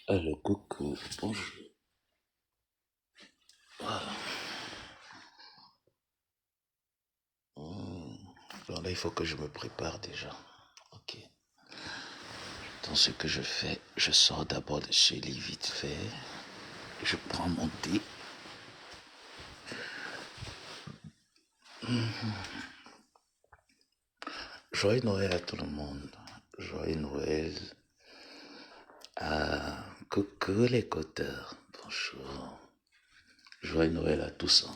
Alors, coucou, bonjour. Voilà. Bon, là, il faut que je me prépare déjà. Ok. Dans ce que je fais, je sors d'abord de chez lui vite fait. Je prends mon thé. Joyeux Noël à tout le monde. Joyeux Noël à coucou les coteurs. Bonjour. Joyeux Noël à tous, hein.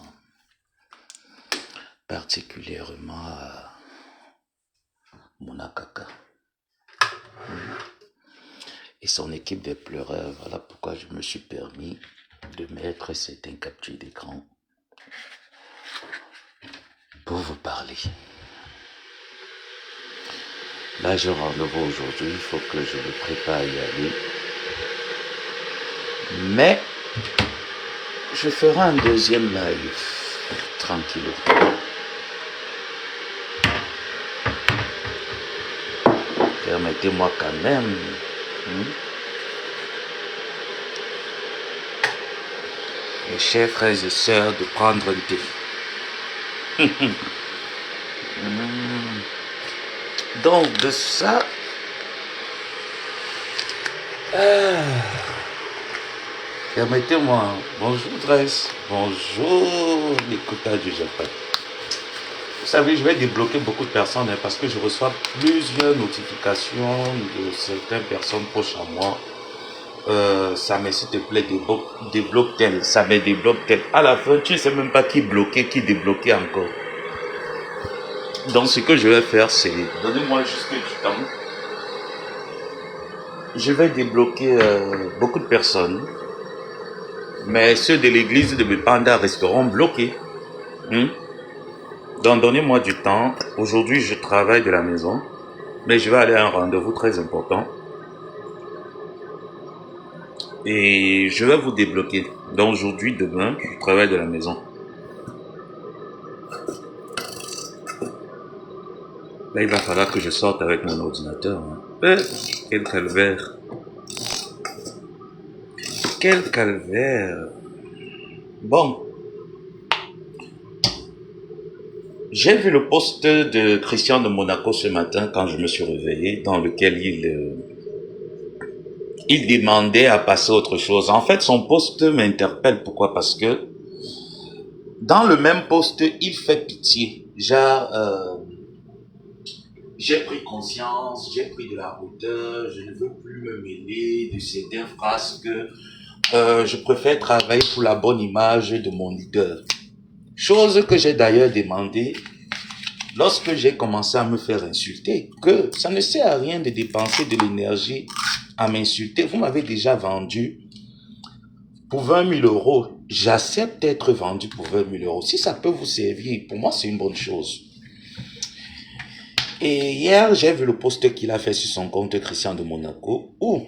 Particulièrement à Monakaka et son équipe de pleureurs. Voilà pourquoi je me suis permis de mettre certains captures d'écran pour vous parler. Là, j'ai rendez-vous aujourd'hui, il faut que je me prépare à y aller. Mais, je ferai un deuxième live, tranquille. Permettez-moi quand même, mes chers frères et sœurs, de prendre un thé. Donc, de ça... Permettez-moi, bonjour Dresse, bonjour l'écoutage du Japon. Vous savez, je vais débloquer beaucoup de personnes parce que je reçois plusieurs notifications de certaines personnes proches à moi. Ça me, s'il te plaît, débloque tel, ça me débloque tel. À la fin, tu ne sais même pas qui bloquer, qui débloquer encore. Donc, ce que je vais faire, c'est... Donnez-moi juste du temps. Je vais débloquer beaucoup de personnes. Mais ceux de l'église de mes pandas resteront bloqués. Donc, donnez-moi du temps. Aujourd'hui, je travaille de la maison. Mais je vais aller à un rendez-vous très important. Et je vais vous débloquer. Donc, aujourd'hui, demain, je travaille de la maison. Là, il va falloir que je sorte avec mon ordinateur. Quel calvaire. Quel calvaire. Bon. J'ai vu le post de Christian de Monaco ce matin quand je me suis réveillé, dans lequel il demandait à passer autre chose. En fait, son post m'interpelle. Pourquoi? Parce que dans le même post, il fait pitié. Genre, j'ai pris conscience, j'ai pris de la hauteur, je ne veux plus me mêler de certaines phrases que je préfère travailler pour la bonne image de mon leader. Chose que j'ai d'ailleurs demandé lorsque j'ai commencé à me faire insulter, que ça ne sert à rien de dépenser de l'énergie à m'insulter. Vous m'avez déjà vendu pour 20 000 euros. J'accepte d'être vendu pour 20 000 euros. Si ça peut vous servir, pour moi, c'est une bonne chose. Et hier, j'ai vu le post qu'il a fait sur son compte Christian de Monaco, où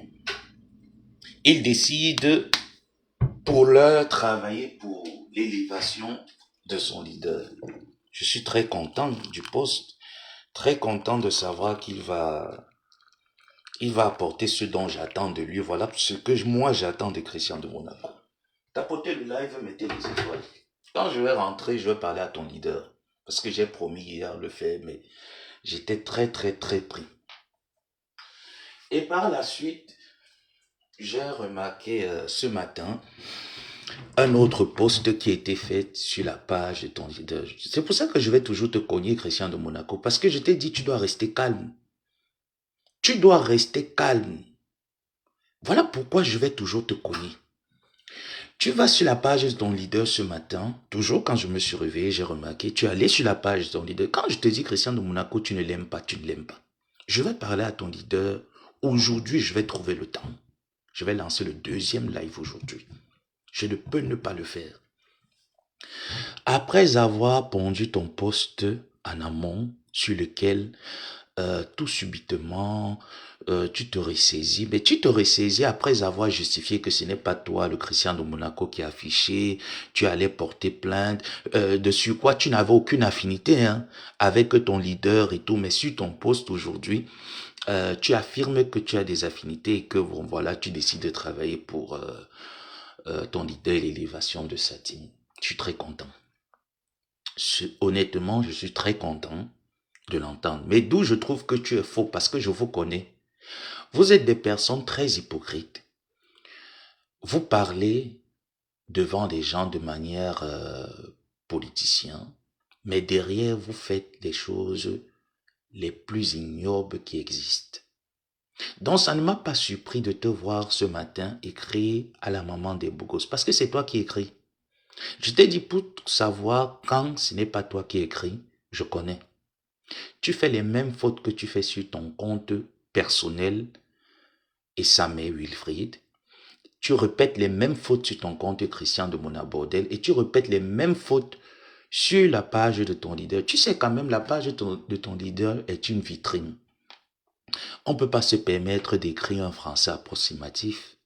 il décide pour leur travailler pour l'élévation de son leader. Je suis très content du post, très content de savoir qu'il va apporter ce dont j'attends de lui. Voilà ce que moi j'attends de Christian de Monaco. Tapotez le live, mettez les étoiles. Quand je vais rentrer, je vais parler à ton leader. Parce que j'ai promis hier le faire, mais j'étais très pris. Et par la suite, j'ai remarqué ce matin un autre post qui a été fait sur la page de ton leader. C'est pour ça que je vais toujours te cogner, Christian de Monaco, parce que je t'ai dit, tu dois rester calme. Tu dois rester calme. Voilà pourquoi je vais toujours te cogner. Tu vas sur la page de ton leader ce matin, toujours quand je me suis réveillé, j'ai remarqué, tu es allé sur la page de ton leader. Quand je te dis, Christian de Monaco, tu ne l'aimes pas, tu ne l'aimes pas. Je vais parler à ton leader. Aujourd'hui, je vais trouver le temps. Je vais lancer le deuxième live aujourd'hui. Je ne peux ne pas le faire. Après avoir pondu ton post en amont sur lequel tout subitement, tu te ressaisis. Mais tu te ressaisis après avoir justifié que ce n'est pas toi, le Christian de Monaco, qui a affiché. Tu allais porter plainte. Dessus quoi, tu n'avais aucune affinité hein, avec ton leader et tout. Mais sur ton poste aujourd'hui, tu affirmes que tu as des affinités et que bon, voilà, tu décides de travailler pour ton leader et l'élévation de sa team. Je suis très content. Honnêtement, je suis très content de l'entendre. Mais d'où je trouve que tu es faux, parce que je vous connais. Vous êtes des personnes très hypocrites. Vous parlez devant des gens de manière politicien, mais derrière vous faites les choses les plus ignobles qui existent. Donc ça ne m'a pas surpris de te voir ce matin écrire à la maman des Bougos, parce que c'est toi qui écris. Je t'ai dit pour savoir quand ce n'est pas toi qui écris, je connais. Tu fais les mêmes fautes que tu fais sur ton compte personnel et Samuel Wilfried. Tu répètes les mêmes fautes sur ton compte Christian de Mona Bordel et tu répètes les mêmes fautes sur la page de ton leader. Tu sais quand même, la page de ton leader est une vitrine. On ne peut pas se permettre d'écrire un français approximatif.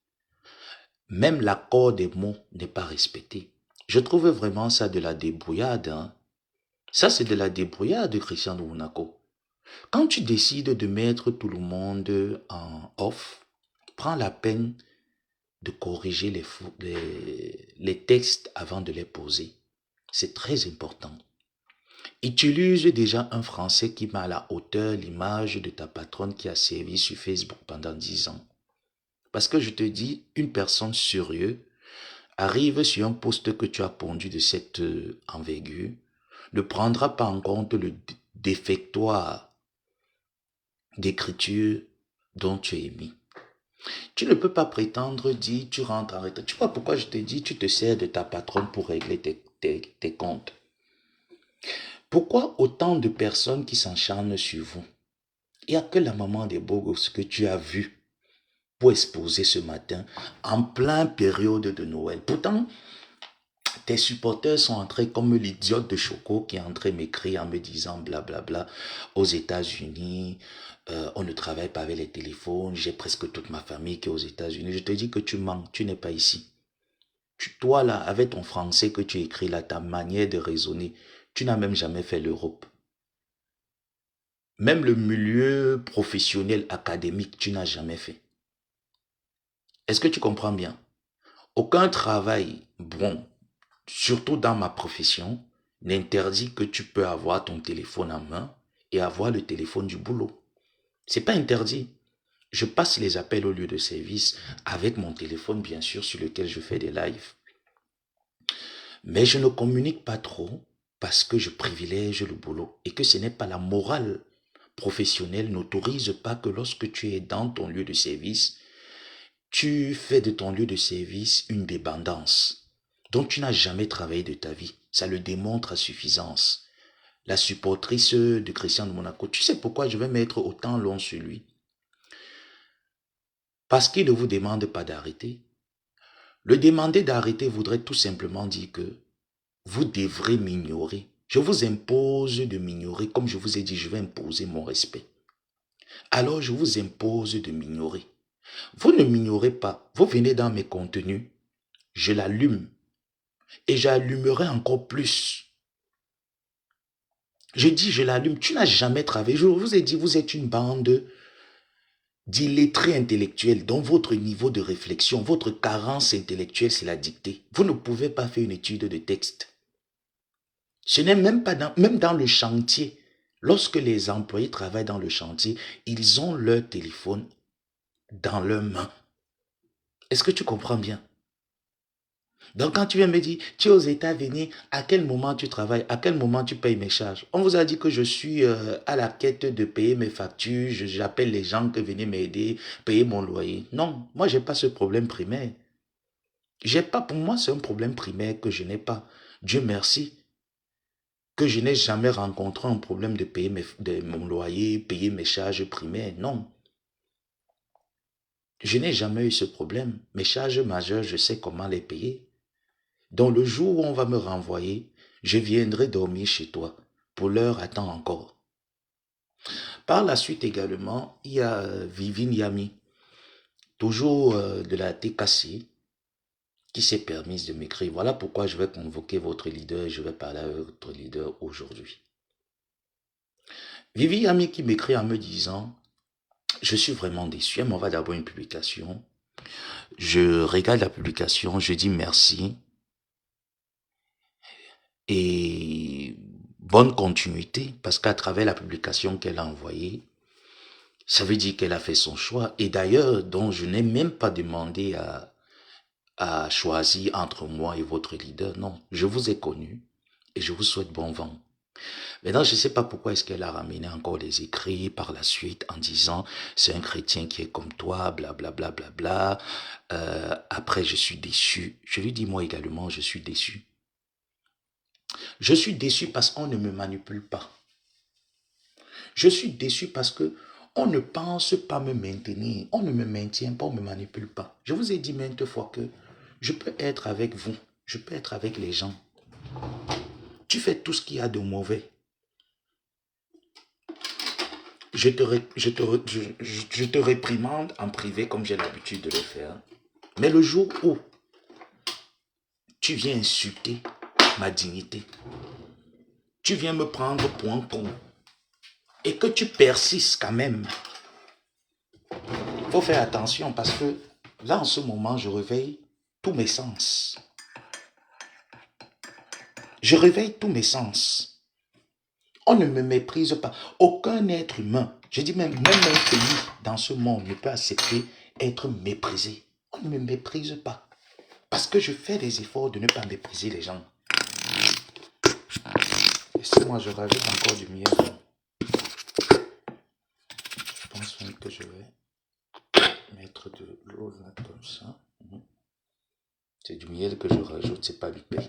Même l'accord des mots n'est pas respecté. Je trouve vraiment ça de la débrouillade. Hein. Ça, c'est de la débrouillade, Christian de Monaco. Quand tu décides de mettre tout le monde en off, prends la peine de corriger les textes avant de les poser. C'est très important. Utilise déjà un français qui met à la hauteur l'image de ta patronne qui a servi sur Facebook pendant 10 ans. Parce que je te dis, une personne sérieuse arrive sur un poste que tu as pondu de cette envergure, ne prendra pas en compte le défectoire d'écriture dont tu es mis. Tu ne peux pas prétendre dire tu rentres en retraite. Tu vois pourquoi je te dis tu te sers de ta patronne pour régler tes comptes. Pourquoi autant de personnes qui s'encharnent sur vous? Il n'y a que la maman des Bogos que tu as vue pour exposer ce matin en plein période de Noël. Pourtant, tes supporters sont entrés comme l'idiote de Choco qui est entré m'écrire en me disant blablabla aux États-Unis. On ne travaille pas avec les téléphones. J'ai presque toute ma famille qui est aux États-Unis. Je te dis que tu mens. Tu n'es pas ici. Toi là, avec ton français que tu écris là, ta manière de raisonner, tu n'as même jamais fait l'Europe. Même le milieu professionnel académique, tu n'as jamais fait. Est-ce que tu comprends bien? Aucun travail bon, surtout dans ma profession, n'interdit que tu peux avoir ton téléphone en main et avoir le téléphone du boulot. C'est pas interdit. Je passe les appels au lieu de service avec mon téléphone, bien sûr, sur lequel je fais des lives. Mais je ne communique pas trop parce que je privilège le boulot et que ce n'est pas la morale professionnelle n'autorise pas que lorsque tu es dans ton lieu de service, tu fais de ton lieu de service une dépendance dont tu n'as jamais travaillé de ta vie. Ça le démontre à suffisance. La supportrice de Christian de Monaco, tu sais pourquoi je vais mettre autant long sur lui? Parce qu'il ne vous demande pas d'arrêter. Le demander d'arrêter voudrait tout simplement dire que vous devrez m'ignorer. Je vous impose de m'ignorer. Comme je vous ai dit, je vais imposer mon respect. Alors je vous impose de m'ignorer. Vous ne m'ignorez pas. Vous venez dans mes contenus. Je l'allume. Et j'allumerai encore plus. Je dis, je l'allume. Tu n'as jamais travaillé. Je vous ai dit, vous êtes une bande d'illettrés intellectuels dont votre niveau de réflexion, votre carence intellectuelle, c'est la dictée. Vous ne pouvez pas faire une étude de texte. Ce n'est même pas même dans le chantier. Lorsque les employés travaillent dans le chantier, ils ont leur téléphone dans leurs mains. Est-ce que tu comprends bien? Donc quand tu viens me dire, tu es aux États-Unis, à quel moment tu travailles, à quel moment tu payes mes charges? On vous a dit que je suis à la quête de payer mes factures, j'appelle les gens que venez m'aider, payer mon loyer. Non, moi j'ai pas ce problème primaire. J'ai pas, pour moi c'est un problème primaire que je n'ai pas. Dieu merci que je n'ai jamais rencontré un problème de payer mon loyer, payer mes charges primaires. Non. Je n'ai jamais eu ce problème. Mes charges majeures, je sais comment les payer. Donc le jour où on va me renvoyer, je viendrai dormir chez toi. Pour l'heure, attends encore. Par la suite également, il y a Vivine Yami, toujours de la TKC, qui s'est permise de m'écrire. Voilà pourquoi je vais convoquer votre leader et je vais parler avec votre leader aujourd'hui. Vivi Yami qui m'écrit en me disant, je suis vraiment déçu. Elle m'envoie d'abord une publication. Je regarde la publication, je dis merci et bonne continuité parce qu'à travers la publication qu'elle a envoyée, ça veut dire qu'elle a fait son choix. Et d'ailleurs, donc je n'ai même pas demandé à choisir entre moi et votre leader. Non, je vous ai connu et je vous souhaite bon vent. Maintenant, je ne sais pas pourquoi est-ce qu'elle a ramené encore des écrits par la suite en disant c'est un chrétien qui est comme toi, blablabla. Bla, bla, bla, bla. Après, je suis déçu. Je lui dis moi également, je suis déçu. Je suis déçu parce qu'on ne me manipule pas. Je suis déçu parce que on ne pense pas me maintenir. On ne me maintient pas, on ne me manipule pas. Je vous ai dit maintes fois que je peux être avec vous. Je peux être avec les gens. Tu fais tout ce qu'il y a de mauvais. Je te réprimande en privé comme j'ai l'habitude de le faire. Mais le jour où tu viens insulter ma dignité, tu viens me prendre pour un con et que tu persistes quand même, il faut faire attention parce que là en ce moment je réveille tous mes sens. Je réveille tous mes sens. On ne me méprise pas. Aucun être humain, je dis même un pays dans ce monde ne peut accepter être méprisé. On ne me méprise pas. Parce que je fais des efforts de ne pas mépriser les gens. Laissez-moi, je rajoute encore du miel. Je pense même que je vais mettre de l'eau là comme ça. C'est du miel que je rajoute, c'est pas du pain.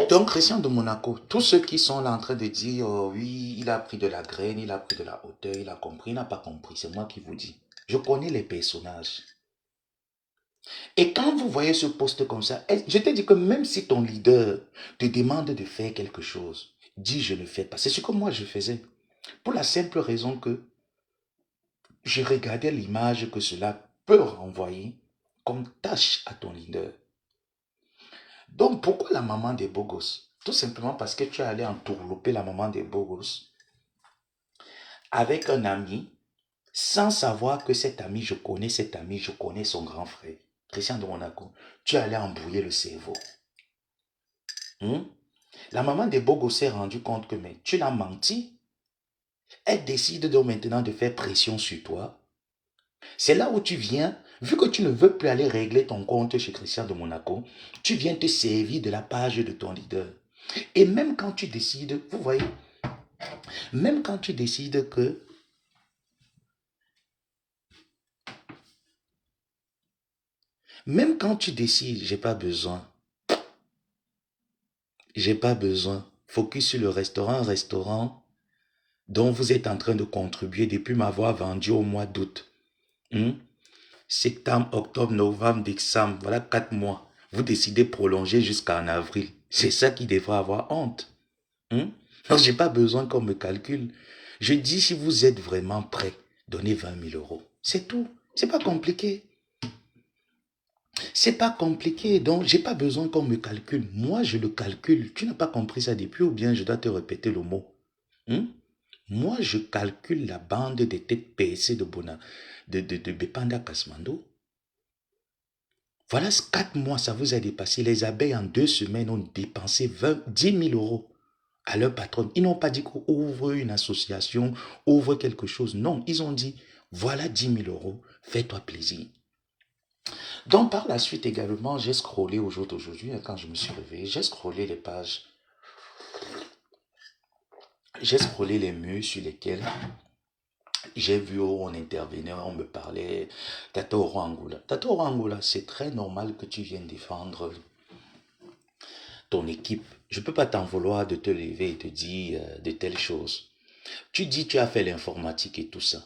Donc, Christian de Monaco, tous ceux qui sont là en train de dire oui, il a pris de la graine, il a pris de la hauteur, il a compris, il n'a pas compris, c'est moi qui vous dis. Je connais les personnages. Et quand vous voyez ce poste comme ça, je te dis que même si ton leader te demande de faire quelque chose, dis je ne fais pas. C'est ce que moi je faisais. Pour la simple raison que je regardais l'image que cela peut renvoyer comme tâche à ton leader. Donc pourquoi la maman des beaux gosses? Tout simplement parce que tu es allé entourlouper la maman des beaux gosses avec un ami sans savoir que cet ami, je connais son grand frère, Christian de Monaco. Tu es allé embrouiller le cerveau. La maman des beaux gosses s'est rendue compte que mais tu l'as menti. Elle décide donc maintenant de faire pression sur toi. C'est là où tu viens, vu que tu ne veux plus aller régler ton compte chez Christian de Monaco, tu viens te servir de la page de ton leader. Et même quand tu décides, vous voyez, même quand tu décides que j'ai pas besoin, focus sur le restaurant, dont vous êtes en train de contribuer depuis m'avoir vendu au mois d'août. Septembre, octobre, novembre, décembre, voilà 4 mois. Vous décidez de prolonger jusqu'en avril. C'est ça qui devrait avoir honte. Donc, je n'ai pas besoin qu'on me calcule. Je dis si vous êtes vraiment prêt, donnez 20 000 euros. C'est tout. C'est pas compliqué. C'est pas compliqué. Donc, j'ai pas besoin qu'on me calcule. Moi, je le calcule. Tu n'as pas compris ça depuis ou bien je dois te répéter le mot. Moi, je calcule la bande des têtes PSC de Bepanda Kasmando. Voilà 4 mois, ça vous a dépassé. Les abeilles, en 2 semaines, ont dépensé 10 000 euros à leur patronne. Ils n'ont pas dit qu'on ouvre une association, ouvre quelque chose. Non, ils ont dit, voilà 10 000 euros, fais-toi plaisir. Donc, par la suite également, j'ai scrollé aujourd'hui, quand je me suis réveillé, j'ai scrollé les pages. J'ai scrollé les murs sur lesquels j'ai vu où on intervenait, on me parlait. Tata Angoula. Tata Angoula, c'est très normal que tu viennes défendre ton équipe. Je ne peux pas t'en vouloir de te lever et te dire de telles choses. Tu dis tu as fait l'informatique et tout ça.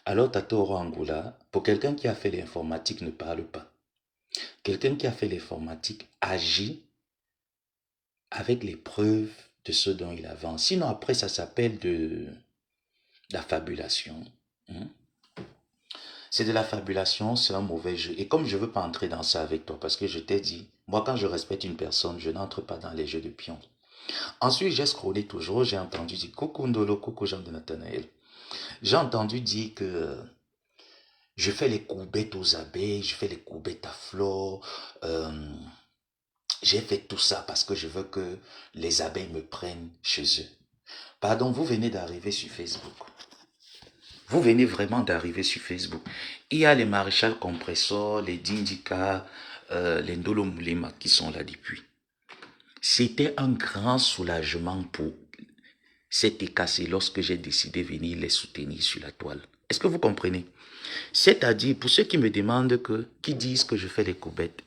Alors Tatoro Angoula, pour quelqu'un qui a fait l'informatique, ne parle pas. Quelqu'un qui a fait l'informatique agit avec les preuves de ce dont il avance. Sinon, après, ça s'appelle de la fabulation. Hein. C'est de la fabulation, c'est un mauvais jeu. Et comme je ne veux pas entrer dans ça avec toi, parce que je t'ai dit, moi, quand je respecte une personne, je n'entre pas dans les jeux de pions. Ensuite, j'ai scrollé toujours, j'ai entendu dire, coucou Ndolo, coucou Jean de Nathanaël. J'ai entendu dire que je fais les courbettes aux abeilles, je fais les courbettes à flore. J'ai fait tout ça parce que je veux que les abeilles me prennent chez eux. Pardon, vous venez d'arriver sur Facebook. Vous venez vraiment d'arriver sur Facebook. Il y a les maréchals compressors, les Dindika, les Ndolo Moulema qui sont là depuis. C'était un grand soulagement pour cet cassé lorsque j'ai décidé de venir les soutenir sur la toile. Est-ce que vous comprenez? C'est-à-dire, pour ceux qui me demandent qui disent que je fais les courbettes,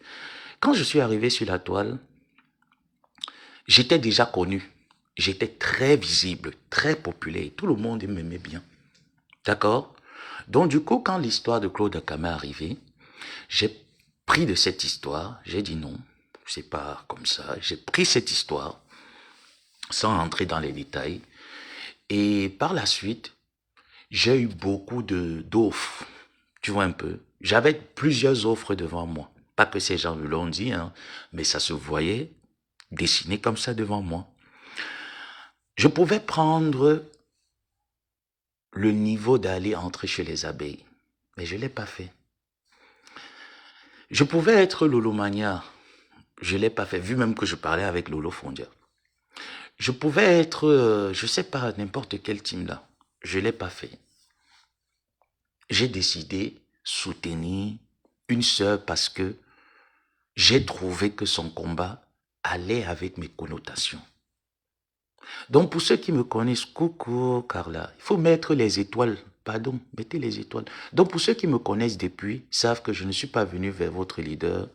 quand je suis arrivé sur la toile, j'étais déjà connu. J'étais très visible, très populaire. Tout le monde m'aimait bien. D'accord? Donc du coup, quand l'histoire de Claude Akama est arrivée, j'ai pris de cette histoire, j'ai dit non, c'est pas comme ça. J'ai pris cette histoire, sans rentrer dans les détails. Et par la suite, j'ai eu beaucoup d'offres. Tu vois un peu? J'avais plusieurs offres devant moi. Pas que ces gens me l'ont dit, hein, mais ça se voyait dessiné comme ça devant moi. Je pouvais prendre le niveau d'aller entrer chez les abeilles, mais je ne l'ai pas fait. Je pouvais être Lolo Mania, je ne l'ai pas fait, vu même que je parlais avec Lolo Fondia. Je pouvais être, je ne sais pas, n'importe quel team là, je ne l'ai pas fait. J'ai décidé soutenir une sœur parce que j'ai trouvé que son combat allait avec mes connotations. Donc pour ceux qui me connaissent, coucou Carla, il faut mettre les étoiles, pardon, mettez les étoiles. Donc pour ceux qui me connaissent depuis, savent que je ne suis pas venu vers votre leader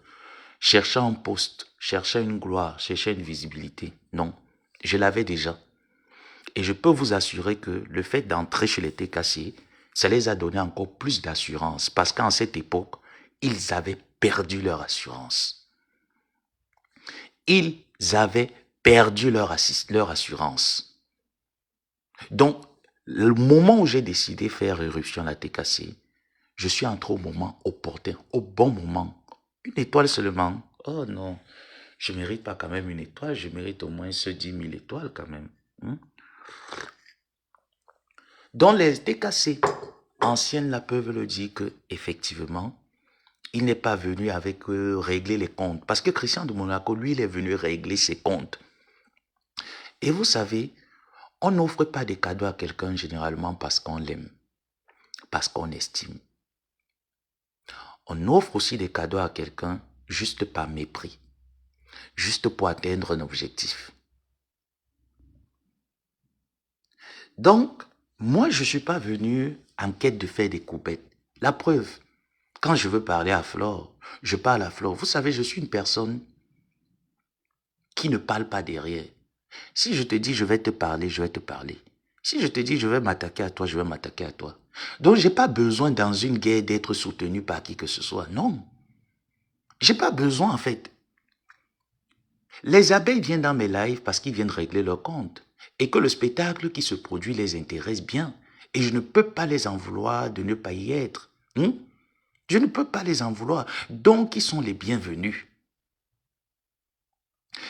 cherchant un poste, cherchant une gloire, cherchant une visibilité. Non, je l'avais déjà. Et je peux vous assurer que le fait d'entrer chez les TKC, ça les a donné encore plus d'assurance. Parce qu'en cette époque, ils avaient perdu leur assurance. Ils avaient perdu leur assurance. Donc, le moment où j'ai décidé de faire éruption à la TKC, je suis entré au moment opportun, au bon moment. Une étoile seulement. Oh non, je ne mérite pas quand même une étoile, je mérite au moins 10 000 étoiles quand même. Donc les TKC anciennes là peuvent le dire que effectivement, il n'est pas venu avec régler les comptes. Parce que Christian de Monaco, lui, il est venu régler ses comptes. Et vous savez, on n'offre pas des cadeaux à quelqu'un généralement parce qu'on l'aime, parce qu'on estime. On offre aussi des cadeaux à quelqu'un juste par mépris, juste pour atteindre un objectif. Donc, moi, je ne suis pas venu en quête de faire des coupettes. La preuve, quand je veux parler à Flore, je parle à Flore. Vous savez, je suis une personne qui ne parle pas derrière. Si je te dis je vais te parler, je vais te parler. Si je te dis je vais m'attaquer à toi, je vais m'attaquer à toi. Donc, je n'ai pas besoin dans une guerre d'être soutenu par qui que ce soit. Non. Je n'ai pas besoin en fait. Les abeilles viennent dans mes lives parce qu'ils viennent régler leur compte. Et que le spectacle qui se produit les intéresse bien. Et je ne peux pas les en vouloir de ne pas y être. Je ne peux pas les en vouloir. Donc, ils sont les bienvenus.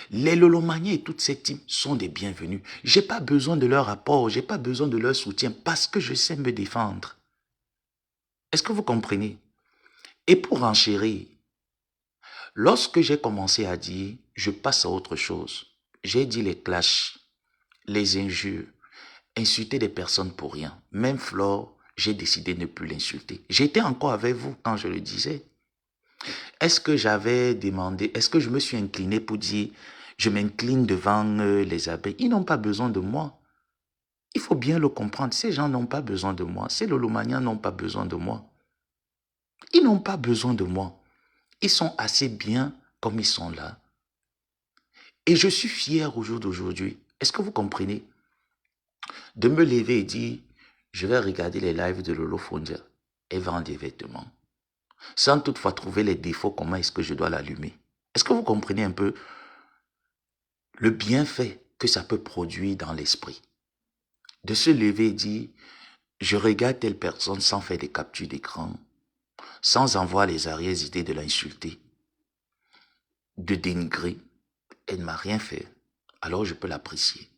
Les Lolomaniens et toutes ces teams sont des bienvenus. Je n'ai pas besoin de leur apport, je n'ai pas besoin de leur soutien parce que je sais me défendre. Est-ce que vous comprenez? Et pour enchérir, lorsque j'ai commencé à dire, je passe à autre chose, j'ai dit les clashs, les injures, insulter des personnes pour rien. Même Flore, j'ai décidé de ne plus l'insulter. J'étais encore avec vous quand je le disais. Est-ce que j'avais demandé, est-ce que je me suis incliné pour dire, je m'incline devant les abeilles? Ils n'ont pas besoin de moi. Il faut bien le comprendre. Ces gens n'ont pas besoin de moi. Ces Lolomaniens n'ont pas besoin de moi. Ils n'ont pas besoin de moi. Ils sont assez bien comme ils sont là. Et je suis fier au jour d'aujourd'hui. Est-ce que vous comprenez? De me lever et dire, je vais regarder les lives de Lolo Fondia. Elle vend des vêtements. Sans toutefois trouver les défauts, comment est-ce que je dois l'allumer? Est-ce que vous comprenez un peu le bienfait que ça peut produire dans l'esprit? De se lever et dire, je regarde telle personne sans faire des captures d'écran, sans avoir les arrière-idées de l'insulter, de dénigrer. Elle ne m'a rien fait, alors je peux l'apprécier.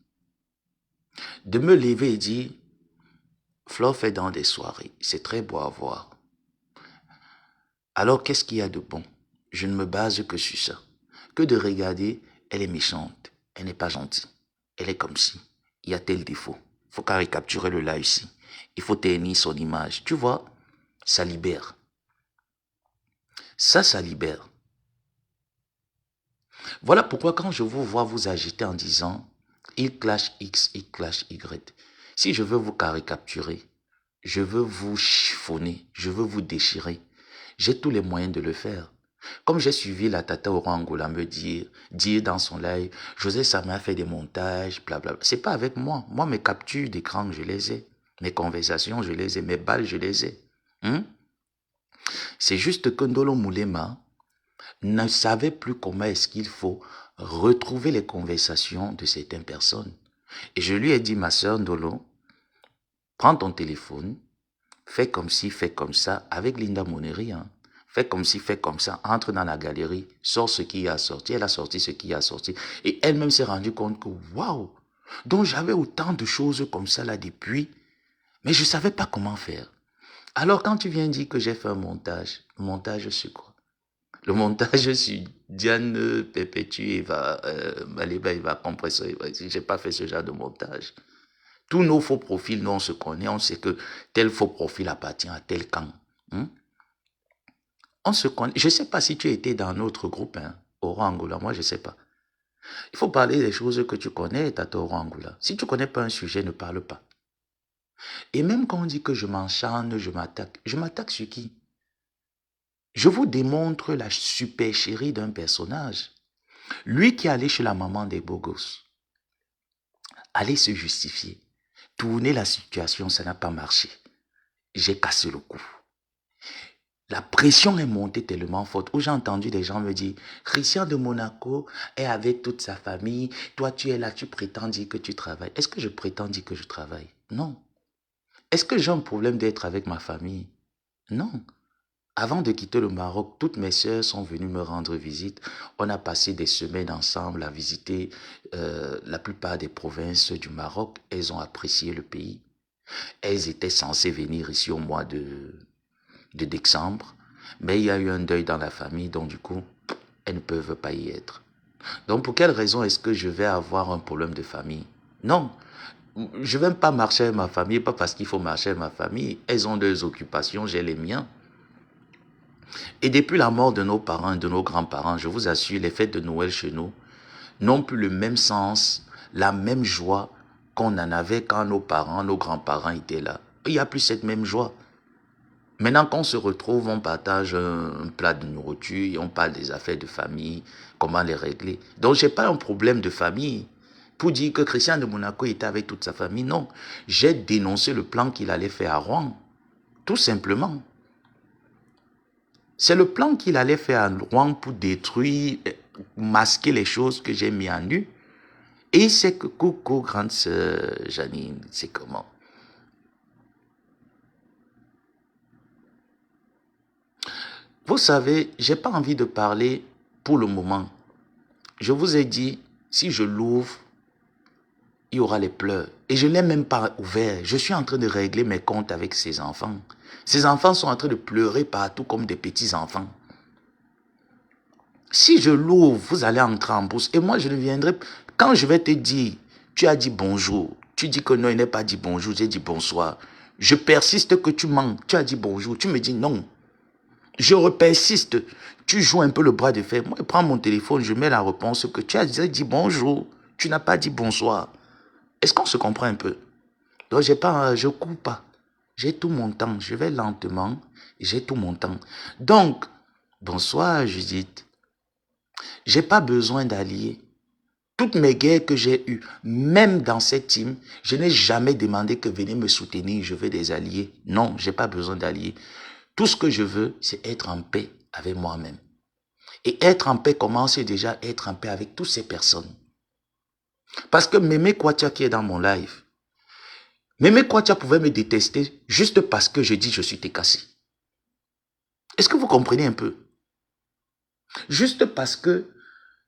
De me lever et dire, Flo fait dans des soirées, c'est très beau à voir. Alors qu'est-ce qu'il y a de bon? Je ne me base que sur ça. Que de regarder, elle est méchante, elle n'est pas gentille, elle est comme si, il y a tel défaut. Il faut caricaturer le live ici. Il faut ternir son image. Tu vois, ça libère. Ça libère. Voilà pourquoi quand je vous vois vous agiter en disant il clash X, il clash Y, si je veux vous caricaturer, je veux vous chiffonner, je veux vous déchirer, j'ai tous les moyens de le faire. Comme j'ai suivi la Tata Orangola me dire dans son live, José Sama a fait des montages, blablabla. C'est pas avec moi. Moi, mes captures d'écran, je les ai. Mes conversations, je les ai. Mes balles, je les ai. C'est juste que Ndolo Moulema ne savait plus comment est-ce qu'il faut retrouver les conversations de certaines personnes. Et je lui ai dit, ma sœur Ndolo, prends ton téléphone, fais comme ci, fais comme ça, avec Linda Moneri, fais comme ci, fais comme ça, entre dans la galerie, sors ce qui a sorti. Elle a sorti ce qui a sorti. Et elle-même s'est rendue compte que, waouh, donc j'avais autant de choses comme ça là depuis, mais je ne savais pas comment faire. Alors quand tu viens dire que j'ai fait un montage sur quoi? Le montage sur Diane Perpétue, Maliba, il va compresser. Je n'ai pas fait ce genre de montage. Tous nos faux profils, nous on se connaît, on sait que tel faux profil appartient à tel camp. On se connaît. Je ne sais pas si tu étais dans notre groupe, Oro Angola, moi je ne sais pas. Il faut parler des choses que tu connais, Tata Oro Angola. Si tu ne connais pas un sujet, ne parle pas. Et même quand on dit que je m'enchante, je m'attaque sur qui? Je vous démontre la supercherie d'un personnage. Lui qui allait chez la maman des beaux gosses, allait se justifier, tourner la situation, ça n'a pas marché. J'ai cassé le cou. La pression est montée tellement forte où j'ai entendu des gens me dire Christian de Monaco est avec toute sa famille, toi tu es là, tu prétends dire que tu travailles. Est-ce que je prétends dire que je travaille? Non. Est-ce que j'ai un problème d'être avec ma famille? Non. Avant de quitter le Maroc, toutes mes sœurs sont venues me rendre visite. On a passé des semaines ensemble à visiter la plupart des provinces du Maroc. Elles ont apprécié le pays. Elles étaient censées venir ici au mois de décembre, mais il y a eu un deuil dans la famille, donc du coup, elles ne peuvent pas y être. Donc pour quelle raison est-ce que je vais avoir un problème de famille? Non, je ne vais pas marcher avec ma famille, pas parce qu'il faut marcher avec ma famille. Elles ont deux occupations, j'ai les miens. Et depuis la mort de nos parents et de nos grands-parents, je vous assure, les fêtes de Noël chez nous n'ont plus le même sens, la même joie qu'on en avait quand nos parents, nos grands-parents étaient là. Il n'y a plus cette même joie. Maintenant qu'on se retrouve, on partage un plat de nourriture et on parle des affaires de famille, comment les régler. Donc, je n'ai pas un problème de famille. Pour dire que Christian de Monaco était avec toute sa famille, non. J'ai dénoncé le plan qu'il allait faire à Rouen. Tout simplement. C'est le plan qu'il allait faire à Rouen pour détruire, masquer les choses que j'ai mis en nu. Et il sait que coucou, grande sœur Janine, c'est comment? Vous savez, je n'ai pas envie de parler pour le moment. Je vous ai dit, si je l'ouvre, il y aura les pleurs. Et je ne l'ai même pas ouvert. Je suis en train de régler mes comptes avec ces enfants. Ces enfants sont en train de pleurer partout comme des petits enfants. Si je l'ouvre, vous allez entrer en bourse. Et moi, je ne viendrai... Quand je vais te dire, tu as dit bonjour. Tu dis que non, il n'est pas dit bonjour, j'ai dit bonsoir. Je persiste que tu mens. Tu as dit bonjour. Tu me dis non. Je persiste. Tu joues un peu le bras de fer. Moi, je prends mon téléphone, je mets la réponse que tu as dit bonjour. Tu n'as pas dit bonsoir. Est-ce qu'on se comprend un peu? Donc, je ne cours pas. J'ai tout mon temps. Je vais lentement. J'ai tout mon temps. Donc, bonsoir Judith. J'ai pas besoin d'allier. Toutes mes guerres que j'ai eues, même dans cette team, je n'ai jamais demandé que venez me soutenir, je veux des alliés. Non, j'ai pas besoin d'alliés. Tout ce que je veux, c'est être en paix avec moi-même. Et être en paix commence déjà à être en paix avec toutes ces personnes. Parce que Mémé Kwacha qui est dans mon live, Mémé Kwacha pouvait me détester juste parce que je dis je suis Tekassi. Est-ce que vous comprenez un peu? Juste parce que,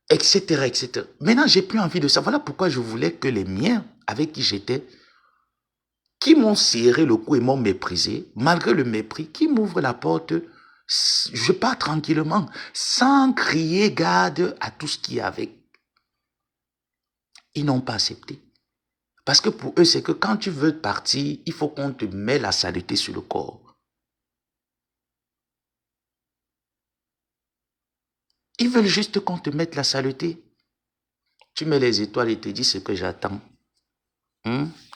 etc., etc. Maintenant, j'ai plus envie de ça. Voilà pourquoi je voulais que les miens, avec qui j'étais, qui m'ont serré le cou et m'ont méprisé, malgré le mépris, qui m'ouvrent la porte, je pars tranquillement, sans crier garde à tout ce qui est avec. Ils n'ont pas accepté. Parce que pour eux, c'est que quand tu veux partir, il faut qu'on te mette la saleté sur le corps. Ils veulent juste qu'on te mette la saleté. Tu mets les étoiles et te dis ce que j'attends.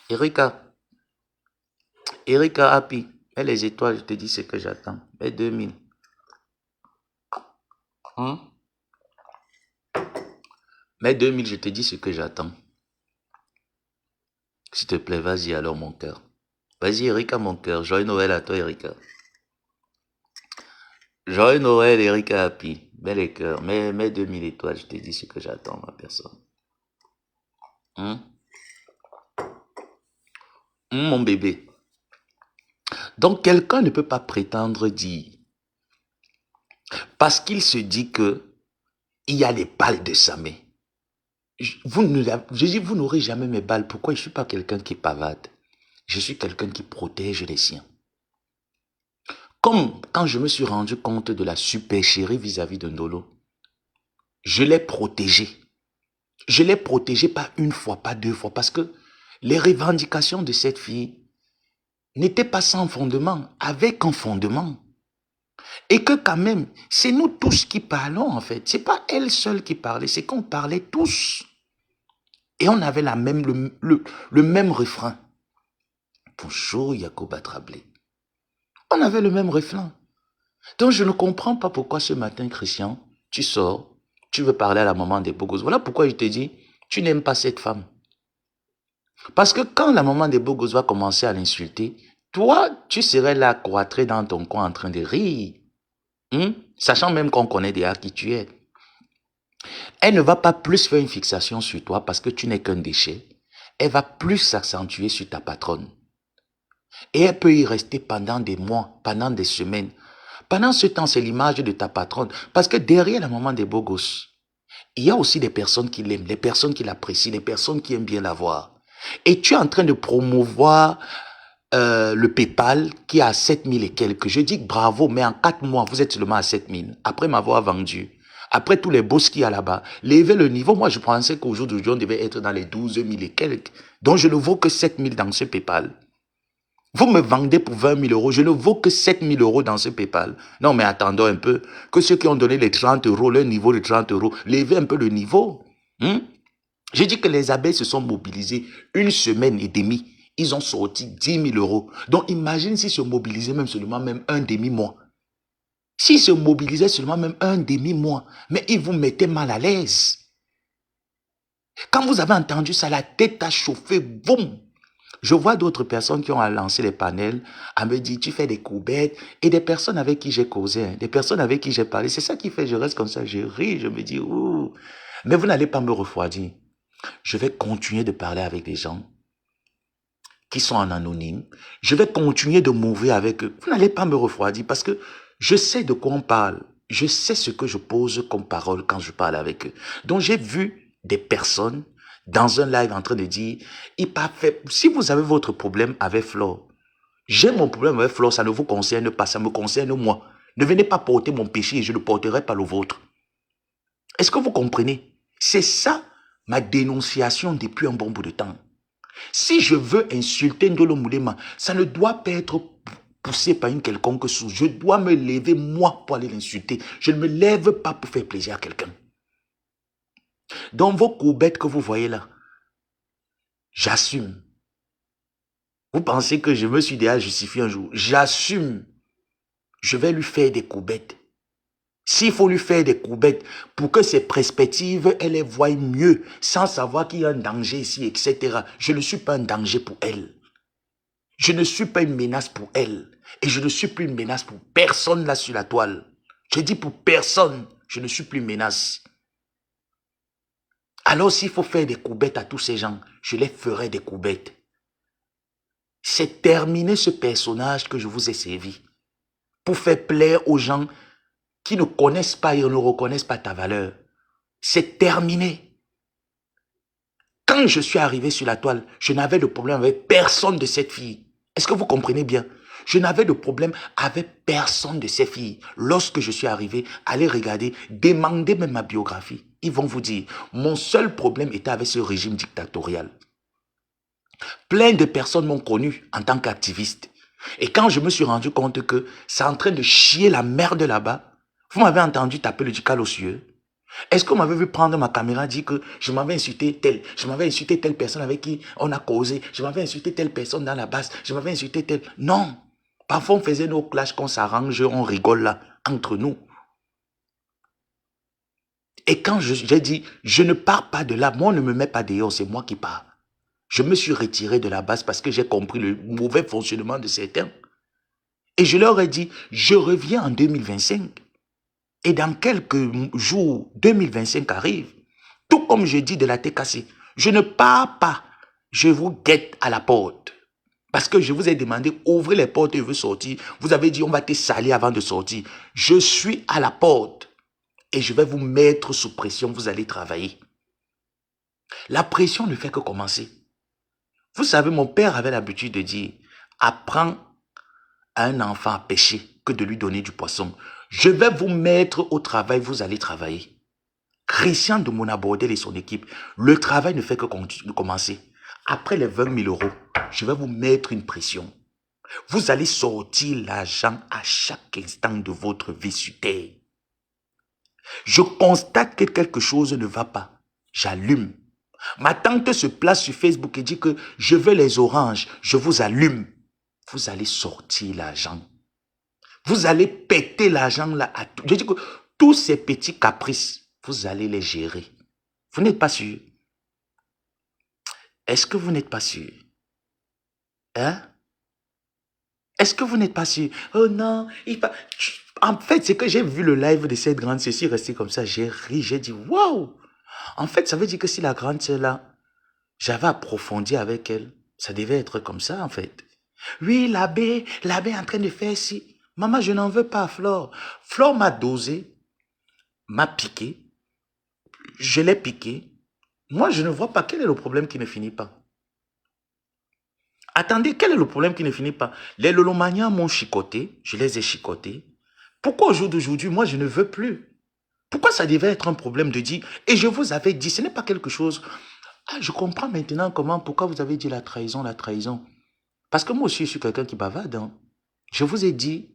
Erika Happy, mets les étoiles, je te dis ce que j'attends. Mets 2000. Mets 2000, je te dis ce que j'attends. S'il te plaît, vas-y alors mon cœur. Vas-y Erika mon cœur, joyeux Noël à toi Erika. Joyeux Noël Erika Happy, mets les cœurs, mets 2000 étoiles, je te dis ce que j'attends ma personne. Mon bébé. Donc quelqu'un ne peut pas prétendre dire, parce qu'il se dit que il y a les balles de Samé. Je dis, vous n'aurez jamais mes balles. Pourquoi? Je ne suis pas quelqu'un qui pavade. Je suis quelqu'un qui protège les siens. Comme quand je me suis rendu compte de la supercherie vis-à-vis de Ndolo, je l'ai protégé. Je l'ai protégé pas une fois, pas deux fois, parce que les revendications de cette fille n'étaient pas sans fondement, avec un fondement. Et que quand même, c'est nous tous qui parlons en fait. C'est pas elle seule qui parlait, c'est qu'on parlait tous. Et on avait le même refrain. Bonjour Yacoba Trablé. On avait le même refrain. Donc je ne comprends pas pourquoi ce matin, Christian, tu sors, tu veux parler à la maman des Bogos. Voilà pourquoi je te dis, tu n'aimes pas cette femme. Parce que quand la maman des Bogos va commencer à l'insulter, toi, tu serais là, cloîtré dans ton coin en train de rire. Sachant même qu'on connaît déjà qui tu es. Elle ne va pas plus faire une fixation sur toi parce que tu n'es qu'un déchet. Elle va plus s'accentuer sur ta patronne. Et elle peut y rester pendant des mois, pendant des semaines. Pendant ce temps, c'est l'image de ta patronne. Parce que derrière la maman des beaux gosses, il y a aussi des personnes qui l'aiment, des personnes qui l'apprécient, des personnes qui aiment bien la voir. Et tu es en train de promouvoir le PayPal qui est à 7000 et quelques. Je dis bravo, mais en 4 mois, vous êtes seulement à 7000. Après m'avoir vendu. Après tous les boss qu'il y a là-bas, lever le niveau. Moi, je pensais qu'aujourd'hui, on devait être dans les 12 000 et quelques. Donc, je ne vaux que 7000 dans ce PayPal. Vous me vendez pour 20 000 euros, je ne vaux que 7 000 euros dans ce PayPal. Non, mais attendons un peu. Que ceux qui ont donné les 30 euros, leur niveau de 30 euros, levez un peu le niveau. J'ai dit que les abeilles se sont mobilisées 1 semaine et demie. Ils ont sorti 10 000 euros. Donc, imagine s'ils se mobilisaient même seulement même un demi-mois. S'ils se mobilisaient seulement même un demi-mois, mais ils vous mettaient mal à l'aise. Quand vous avez entendu ça, la tête a chauffé, boum. Je vois d'autres personnes qui ont lancé les panels, à me dire, tu fais des courbettes, et des personnes avec qui j'ai causé, des personnes avec qui j'ai parlé. C'est ça qui fait, je reste comme ça, je ris, je me dis, ouh. Mais vous n'allez pas me refroidir. Je vais continuer de parler avec des gens qui sont en anonyme. Je vais continuer de m'ouvrir avec eux. Vous n'allez pas me refroidir parce que je sais de quoi on parle. Je sais ce que je pose comme parole quand je parle avec eux. Donc j'ai vu des personnes dans un live en train de dire, si vous avez votre problème avec Flore, j'ai mon problème avec Flore, ça ne vous concerne pas, ça me concerne moi. Ne venez pas porter mon péché et je ne porterai pas le vôtre. Est-ce que vous comprenez? C'est ça ma dénonciation depuis un bon bout de temps. Si je veux insulter Ndolo Moulema, ça ne doit pas être poussé par une quelconque source. Je dois me lever moi pour aller l'insulter. Je ne me lève pas pour faire plaisir à quelqu'un. Dans vos courbettes que vous voyez là, j'assume. Vous pensez que je me suis déjà justifié un jour? J'assume. Je vais lui faire des courbettes. S'il faut lui faire des courbettes pour que ses perspectives, elle les voie mieux, sans savoir qu'il y a un danger ici, etc. Je ne suis pas un danger pour elle. Je ne suis pas une menace pour elle. Et je ne suis plus une menace pour personne là sur la toile. Je dis pour personne, je ne suis plus une menace. Alors s'il faut faire des courbettes à tous ces gens, je les ferai des courbettes. C'est terminer ce personnage que je vous ai servi. Pour faire plaire aux gens qui ne connaissent pas et ne reconnaissent pas ta valeur. C'est terminé. Quand je suis arrivé sur la toile, je n'avais de problème avec personne de cette fille. Est-ce que vous comprenez bien? Je n'avais de problème avec personne de ces filles. Lorsque je suis arrivé, allez regarder, demandez même ma biographie. Ils vont vous dire, mon seul problème était avec ce régime dictatorial. Plein de personnes m'ont connu en tant qu'activiste. Et quand je me suis rendu compte que c'est en train de chier la merde là-bas, vous m'avez entendu taper le dical aux cieux? Est-ce que vous m'avez vu prendre ma caméra, dire que je m'avais insulté telle personne avec qui on a causé, je m'avais insulté telle personne dans la base, je m'avais insulté telle... Non. Parfois on faisait nos clashs, qu'on s'arrange, on rigole là, entre nous. Et quand j'ai dit, je ne pars pas de là, moi on ne me met pas dehors, c'est moi qui pars. Je me suis retiré de la base parce que j'ai compris le mauvais fonctionnement de certains. Et je leur ai dit, je reviens en 2025. Et dans quelques jours, 2025 arrive. Tout comme je dis de la tête cassée. Je ne pars pas. Je vous guette à la porte. Parce que je vous ai demandé, ouvrez les portes et je veux sortir. Vous avez dit, on va te salir avant de sortir. Je suis à la porte. Et je vais vous mettre sous pression. Vous allez travailler. La pression ne fait que commencer. Vous savez, mon père avait l'habitude de dire, apprends à un enfant à pêcher que de lui donner du poisson. Je vais vous mettre au travail, vous allez travailler. Christian de Monabordel et son équipe, le travail ne fait que commencer. Après les 20 000 euros, je vais vous mettre une pression. Vous allez sortir l'argent à chaque instant de votre vie sur terre. Je constate que quelque chose ne va pas. J'allume. Ma tante se place sur Facebook et dit que je veux les oranges. Je vous allume. Vous allez sortir l'argent. Vous allez péter l'argent là à tout. Je dis que tous ces petits caprices, vous allez les gérer. Vous n'êtes pas sûr? Est-ce que vous n'êtes pas sûr? Hein? Est-ce que vous n'êtes pas sûr? Oh non, en fait, c'est que j'ai vu le live de cette grande sœur, c'est resté comme ça, j'ai ri, j'ai dit waouh! En fait, ça veut dire que si la grande sœur là, j'avais approfondi avec elle, ça devait être comme ça en fait. Oui, l'abbé est en train de faire ci. Maman, je n'en veux pas à Flore. Flore m'a dosé, m'a piqué, je l'ai piqué. Moi, je ne vois pas quel est le problème qui ne finit pas. Attendez, quel est le problème qui ne finit pas? Les Lolomaniens m'ont chicoté, je les ai chicotés. Pourquoi au jour d'aujourd'hui, moi, je ne veux plus? Pourquoi ça devait être un problème de dire, et je vous avais dit, ce n'est pas quelque chose... Ah, je comprends maintenant pourquoi vous avez dit la trahison, la trahison. Parce que moi aussi, je suis quelqu'un qui bavarde. Hein. Je vous ai dit,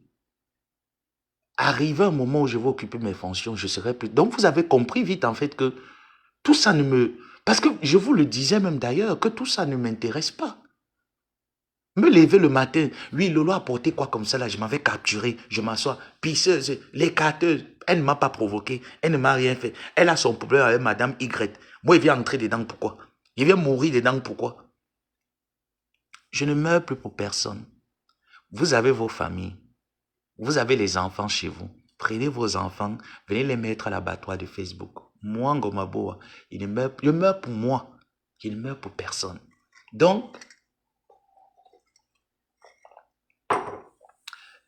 arrivé un moment où je vais occuper mes fonctions, je serai plus... Donc, vous avez compris vite, en fait, que tout ça ne me... Parce que je vous le disais même d'ailleurs, que tout ça ne m'intéresse pas. Me lever le matin, oui, Lolo a porté quoi comme ça là, je m'avais capturé, je m'assois, pisseuse, l'écarteuse, elle ne m'a pas provoqué, elle ne m'a rien fait. Elle a son problème avec Madame Y. Moi, il vient entrer dedans, pourquoi? Il vient mourir dedans, pourquoi? Je ne meurs plus pour personne. Vous avez vos familles, vous avez les enfants chez vous. Prenez vos enfants, venez les mettre à l'abattoir de Facebook. Moi, Ngomaboa, je meurs pour moi, il ne meurt pour personne. Donc,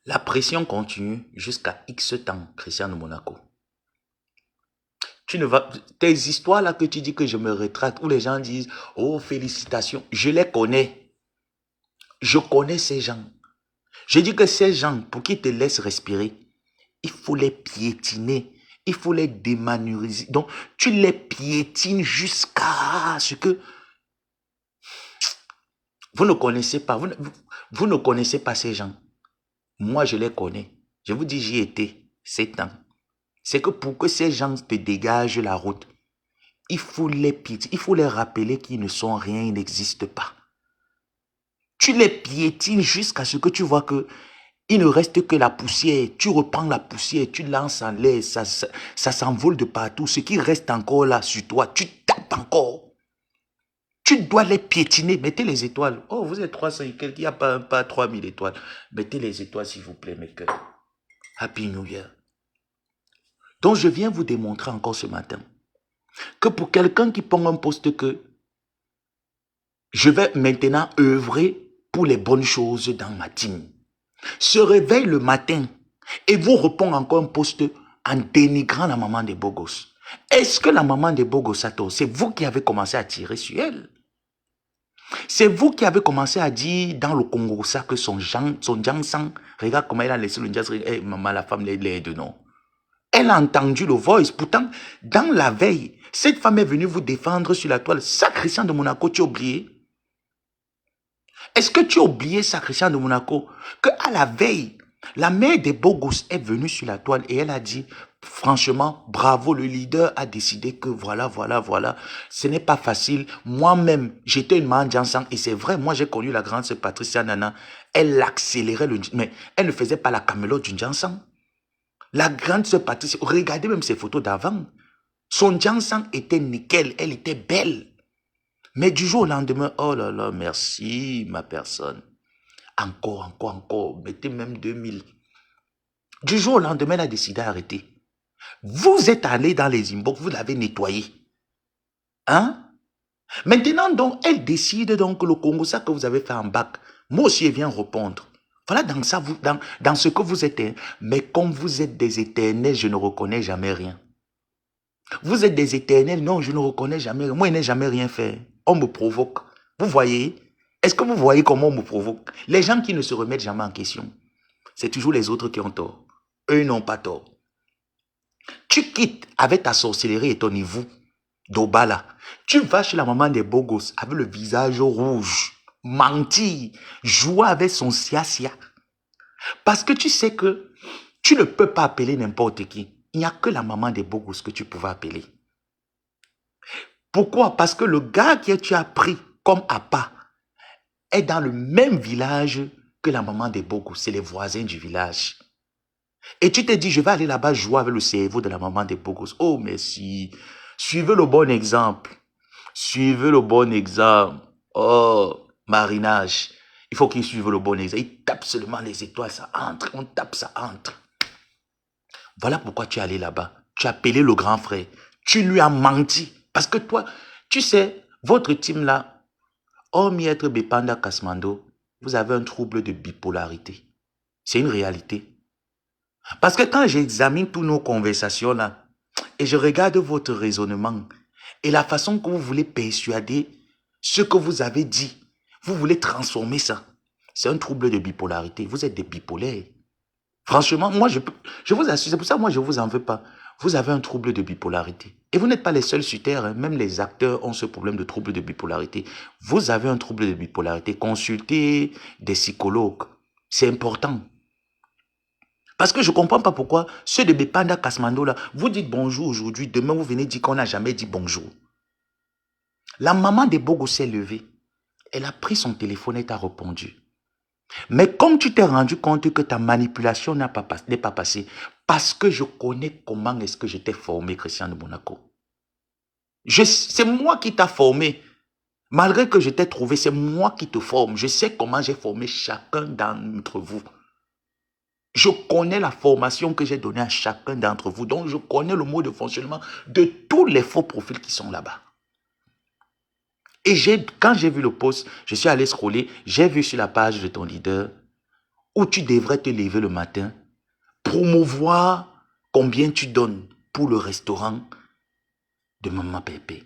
la pression continue jusqu'à X temps, Christian de Monaco. Tes histoires là que tu dis que je me retraite, où les gens disent, oh félicitations, je les connais. Je connais ces gens. Je dis que ces gens, pour qu'ils te laissent respirer, il faut les piétiner, il faut les démanuriser. Donc, tu les piétines jusqu'à ce que vous ne connaissez pas, vous ne connaissez pas ces gens. Moi, je les connais. Je vous dis, j'y étais 7 ans. C'est que pour que ces gens te dégagent la route, il faut les piétiner, il faut les rappeler qu'ils ne sont rien, ils n'existent pas. Tu les piétines jusqu'à ce que tu vois que Il ne reste que la poussière. Tu reprends la poussière, tu lances en l'air, ça s'envole de partout. Ce qui reste encore là sur toi, tu tapes encore. Tu dois les piétiner. Mettez les étoiles. Oh, vous êtes 300 et quelques, il n'y a pas 3000 étoiles. Mettez les étoiles, s'il vous plaît, mes cœurs. Happy New Year. Donc, je viens vous démontrer encore ce matin que pour quelqu'un qui prend un poste que je vais maintenant œuvrer pour les bonnes choses dans ma team, se réveille le matin et vous répond encore un poste en dénigrant la maman des beaux gosses. Est-ce que la maman des beaux gosses a tort? C'est vous qui avez commencé à tirer sur elle. C'est vous qui avez commencé à dire dans le Congo ça que son Jiangsang, regarde comment elle a laissé le Jiangsang, hey, maman, la femme l'aide, non. Elle a entendu le voice. Pourtant, dans la veille, cette femme est venue vous défendre sur la toile. Ça, Christian de Monaco, tu as oublié? Est-ce que tu as oublié ça, Christian de Monaco? Qu'à la veille, la mère des beaux gosses est venue sur la toile et elle a dit, franchement, bravo, le leader a décidé que voilà, ce n'est pas facile. Moi-même, j'étais une maman d'ensemble et c'est vrai, moi j'ai connu la grande sœur Patricia Nana. Elle accélérait mais elle ne faisait pas la camelote d'une ensemble. La grande sœur Patricia, regardez même ses photos d'avant. Son Jiangsang était nickel, elle était belle. Mais du jour au lendemain, oh là là, merci ma personne. Encore, mettez même 2000. Du jour au lendemain, elle a décidé d'arrêter. Vous êtes allé dans les inbox, vous l'avez nettoyé. Hein? Maintenant, donc, elle décide donc le Congo, ça que vous avez fait en bac. Moi aussi, elle vient répondre. Voilà dans ça, dans ce que vous êtes. Mais comme vous êtes des éternels, je ne reconnais jamais rien. Vous êtes des éternels, non, je ne reconnais jamais rien. Moi, je n'ai jamais rien fait. On me provoque. Vous voyez? Est-ce que vous voyez comment on me provoque? Les gens qui ne se remettent jamais en question, c'est toujours les autres qui ont tort. Eux n'ont pas tort. Tu quittes avec ta sorcellerie et ton hibou d'Obala. Tu vas chez la maman des beaux gosses avec le visage rouge, mentir, jouer avec son sia-sia. Parce que tu sais que tu ne peux pas appeler n'importe qui. Il n'y a que la maman des beaux gosses que tu pouvais appeler. Pourquoi? Parce que le gars que tu as pris comme appât est dans le même village que la maman des beaux gosses. C'est les voisins du village. Et tu t'es dit, je vais aller là-bas jouer avec le cerveau de la maman des beaux gosses. Oh, merci. Suivez le bon exemple. Suivez le bon exemple. Oh, marinage. Il faut qu'il suive le bon exemple. Il tape seulement les étoiles, ça entre. On tape, ça entre. Voilà pourquoi tu es allé là-bas. Tu as appelé le grand frère. Tu lui as menti. Parce que toi, tu sais, votre team là, Maître Bepanda Kasmando, vous avez un trouble de bipolarité. C'est une réalité. Parce que quand j'examine toutes nos conversations là, et je regarde votre raisonnement, et la façon que vous voulez persuader ce que vous avez dit, vous voulez transformer ça. C'est un trouble de bipolarité. Vous êtes des bipolaires. Franchement, moi, je vous assure, c'est pour ça que moi, je ne vous en veux pas. Vous avez un trouble de bipolarité. Et vous n'êtes pas les seuls sur Terre. Hein. Même les acteurs ont ce problème de trouble de bipolarité. Vous avez un trouble de bipolarité. Consultez des psychologues. C'est important. Parce que je ne comprends pas pourquoi ceux de Bepanda Kasmando, là, vous dites bonjour aujourd'hui, demain vous venez dire qu'on n'a jamais dit bonjour. La maman des Bogo s'est levée. Elle a pris son téléphone et t'a répondu. Mais comme tu t'es rendu compte que ta manipulation n'est pas passée, parce que je connais comment est-ce que je t'ai formé, Christian de Monaco. C'est moi qui t'ai formé. Malgré que je t'ai trouvé, c'est moi qui te forme. Je sais comment j'ai formé chacun d'entre vous. Je connais la formation que j'ai donnée à chacun d'entre vous. Donc, je connais le mode de fonctionnement de tous les faux profils qui sont là-bas. Et quand j'ai vu le post, je suis allé scroller, j'ai vu sur la page de ton leader où tu devrais te lever le matin, promouvoir combien tu donnes pour le restaurant de Maman Pépé.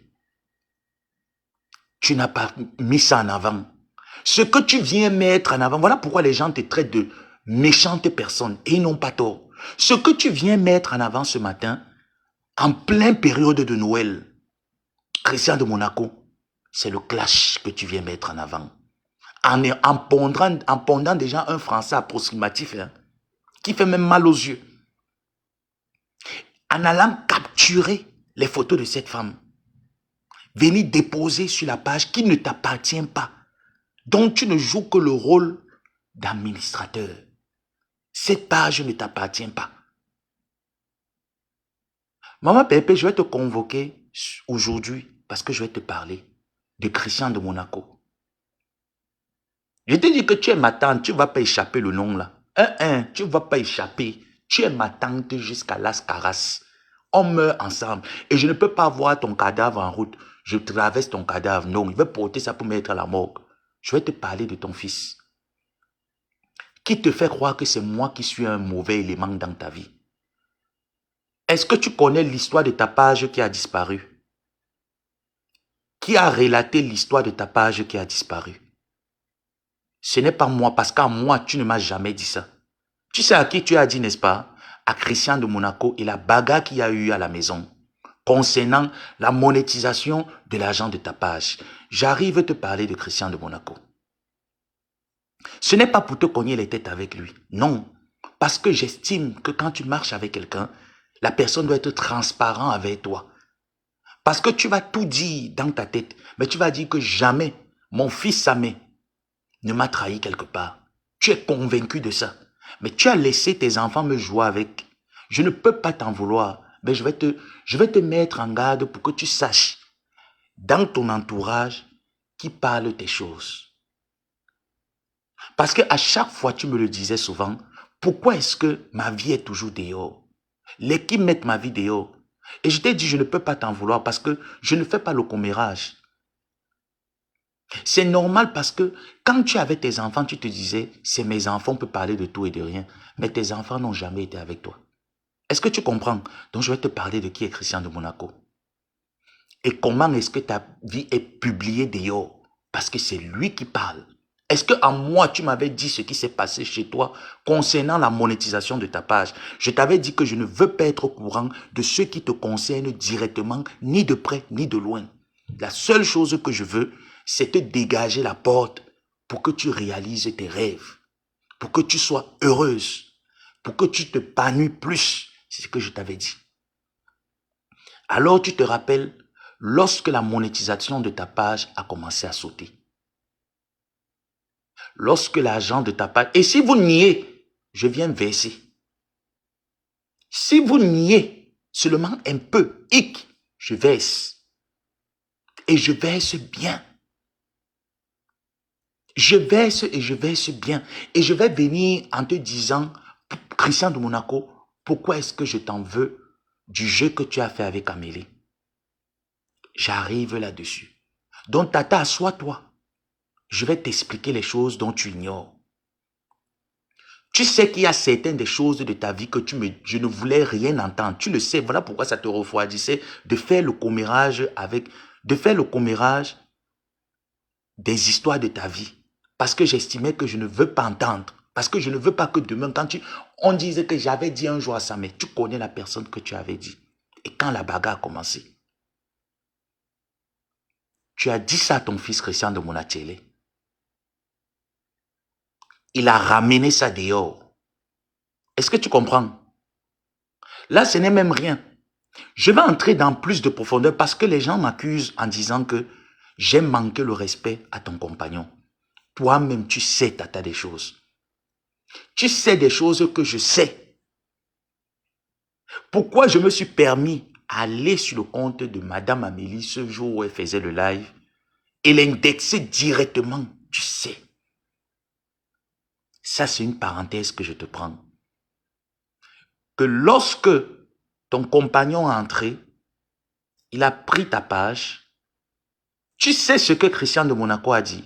Tu n'as pas mis ça en avant. Ce que tu viens mettre en avant, voilà pourquoi les gens te traitent de méchantes personnes et ils n'ont pas tort. Ce que tu viens mettre en avant ce matin, en pleine période de Noël, Christian de Monaco, c'est le clash que tu viens mettre en avant. En pondant déjà un français approximatif, hein, qui fait même mal aux yeux. En allant capturer les photos de cette femme. Venir déposer sur la page qui ne t'appartient pas. Donc tu ne joues que le rôle d'administrateur. Cette page ne t'appartient pas. Maman Pépé, je vais te convoquer aujourd'hui parce que je vais te parler de Christian de Monaco. Je te dis que tu es ma tante, tu ne vas pas échapper le nom là. Tu ne vas pas échapper. Tu es ma tante jusqu'à Las Caras. On meurt ensemble. Et je ne peux pas voir ton cadavre en route. Je traverse ton cadavre. Non, il va porter ça pour mettre à la morgue. Je vais te parler de ton fils. Qui te fait croire que c'est moi qui suis un mauvais élément dans ta vie? Est-ce que tu connais l'histoire de ta page qui a disparu? Qui a relaté l'histoire de ta page qui a disparu? Ce n'est pas moi, parce qu'à moi, tu ne m'as jamais dit ça. Tu sais à qui tu as dit, n'est-ce pas? À Christian de Monaco et la bagarre qu'il y a eu à la maison concernant la monétisation de l'argent de ta page. J'arrive à te parler de Christian de Monaco. Ce n'est pas pour te cogner les têtes avec lui. Non. Parce que j'estime que quand tu marches avec quelqu'un, la personne doit être transparente avec toi. Parce que tu vas tout dire dans ta tête, mais tu vas dire que jamais mon fils Samé ne m'a trahi quelque part. Tu es convaincu de ça. Mais tu as laissé tes enfants me jouer avec. Je ne peux pas t'en vouloir. Mais je vais te mettre en garde pour que tu saches dans ton entourage qui parle tes choses. Parce que à chaque fois, tu me le disais souvent, pourquoi est-ce que ma vie est toujours dehors? Les qui mettent ma vie dehors. Et je t'ai dit, je ne peux pas t'en vouloir parce que je ne fais pas le commérage. C'est normal parce que quand tu avais tes enfants, tu te disais, c'est mes enfants, on peut parler de tout et de rien. Mais tes enfants n'ont jamais été avec toi. Est-ce que tu comprends? Donc je vais te parler de qui est Christian de Monaco. Et comment est-ce que ta vie est publiée dehors? Parce que c'est lui qui parle. Est-ce qu'à moi, tu m'avais dit ce qui s'est passé chez toi concernant la monétisation de ta page? Je t'avais dit que je ne veux pas être au courant de ce qui te concerne directement, ni de près, ni de loin. La seule chose que je veux, c'est te dégager la porte pour que tu réalises tes rêves, pour que tu sois heureuse, pour que tu te t'épanouis plus. C'est ce que je t'avais dit. Alors tu te rappelles, lorsque la monétisation de ta page a commencé à sauter, lorsque l'argent de ta page... Et si vous niez, je viens verser. Si vous niez seulement un peu, je verse. Et je verse bien. Je verse et je verse bien. Et je vais venir en te disant, Christian de Monaco, pourquoi est-ce que je t'en veux du jeu que tu as fait avec Amélie? J'arrive là-dessus. Donc, Tata, assois-toi. Je vais t'expliquer les choses dont tu ignores. Tu sais qu'il y a certaines des choses de ta vie que je ne voulais rien entendre. Tu le sais, voilà pourquoi ça te refroidissait de faire le commérage des histoires de ta vie. Parce que j'estimais que je ne veux pas entendre. Parce que je ne veux pas que demain, on disait que j'avais dit un jour à ça, mais tu connais la personne que tu avais dit. Et quand la bagarre a commencé, tu as dit ça à ton fils Christian de Monachele. Il a ramené ça dehors. Est-ce que tu comprends? Là, ce n'est même rien. Je vais entrer dans plus de profondeur parce que les gens m'accusent en disant que j'ai manqué le respect à ton compagnon. Toi-même, tu sais, Tata, des choses. Tu sais des choses que je sais. Pourquoi je me suis permis d'aller sur le compte de Madame Amélie ce jour où elle faisait le live et l'indexer directement? Tu sais. Ça, c'est une parenthèse que je te prends. Que lorsque ton compagnon est entré, il a pris ta page. Tu sais ce que Christian de Monaco a dit?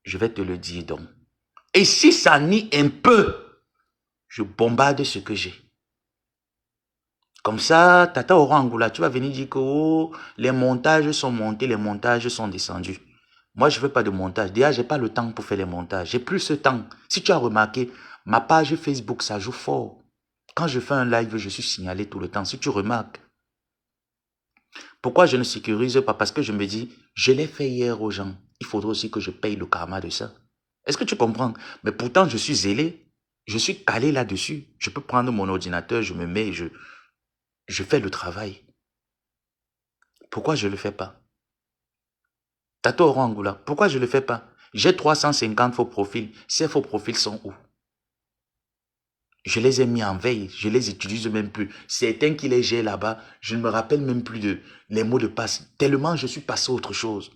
Je vais te le dire donc. Et si ça nie un peu, je bombarde ce que j'ai. Comme ça, Tata Orangoula, tu vas venir dire que oh, les montages sont montés, les montages sont descendus. Moi, je ne veux pas de montage. Déjà, je n'ai pas le temps pour faire les montages. J'ai plus ce temps. Si tu as remarqué, ma page Facebook, ça joue fort. Quand je fais un live, je suis signalé tout le temps. Si tu remarques. Pourquoi je ne sécurise pas? Parce que je me dis, je l'ai fait hier aux gens. Il faudrait aussi que je paye le karma de ça. Est-ce que tu comprends? Mais pourtant, je suis zélé. Je suis calé là-dessus. Je peux prendre mon ordinateur, je me mets, je fais le travail. Pourquoi je ne le fais pas? Tato Orangoula, pourquoi je ne le fais pas? J'ai 350 faux profils. Ces faux profils sont où? Je les ai mis en veille, je les utilise même plus. Certains qui les gèrent là-bas, je ne me rappelle même plus de les mots de passe, tellement je suis passé à autre chose.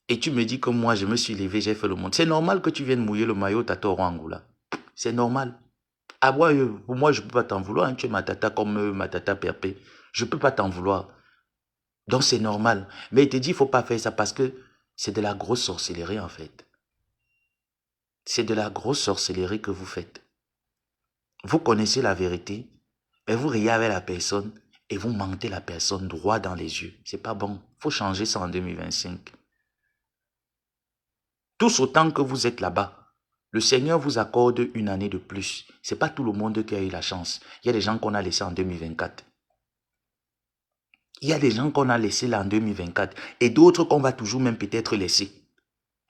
Et tu me dis que moi, je me suis levé, j'ai fait le monde. C'est normal que tu viennes mouiller le maillot Tatoro Angoula. C'est normal. Ah ouais, pour moi, je ne peux pas t'en vouloir. Hein. Tu es ma tata comme ma tata Perpé. Je ne peux pas t'en vouloir. Donc c'est normal. Mais il te dit, il ne faut pas faire ça parce que c'est de la grosse sorcellerie en fait. C'est de la grosse sorcellerie que vous faites. Vous connaissez la vérité, mais vous riez avec la personne et vous mentez la personne droit dans les yeux. C'est pas bon. Il faut changer ça en 2025. Tous autant que vous êtes là-bas, le Seigneur vous accorde une année de plus. C'est pas tout le monde qui a eu la chance. Il y a des gens qu'on a laissés en 2024. Il y a des gens qu'on a laissés là en 2024 et d'autres qu'on va toujours même peut-être laisser.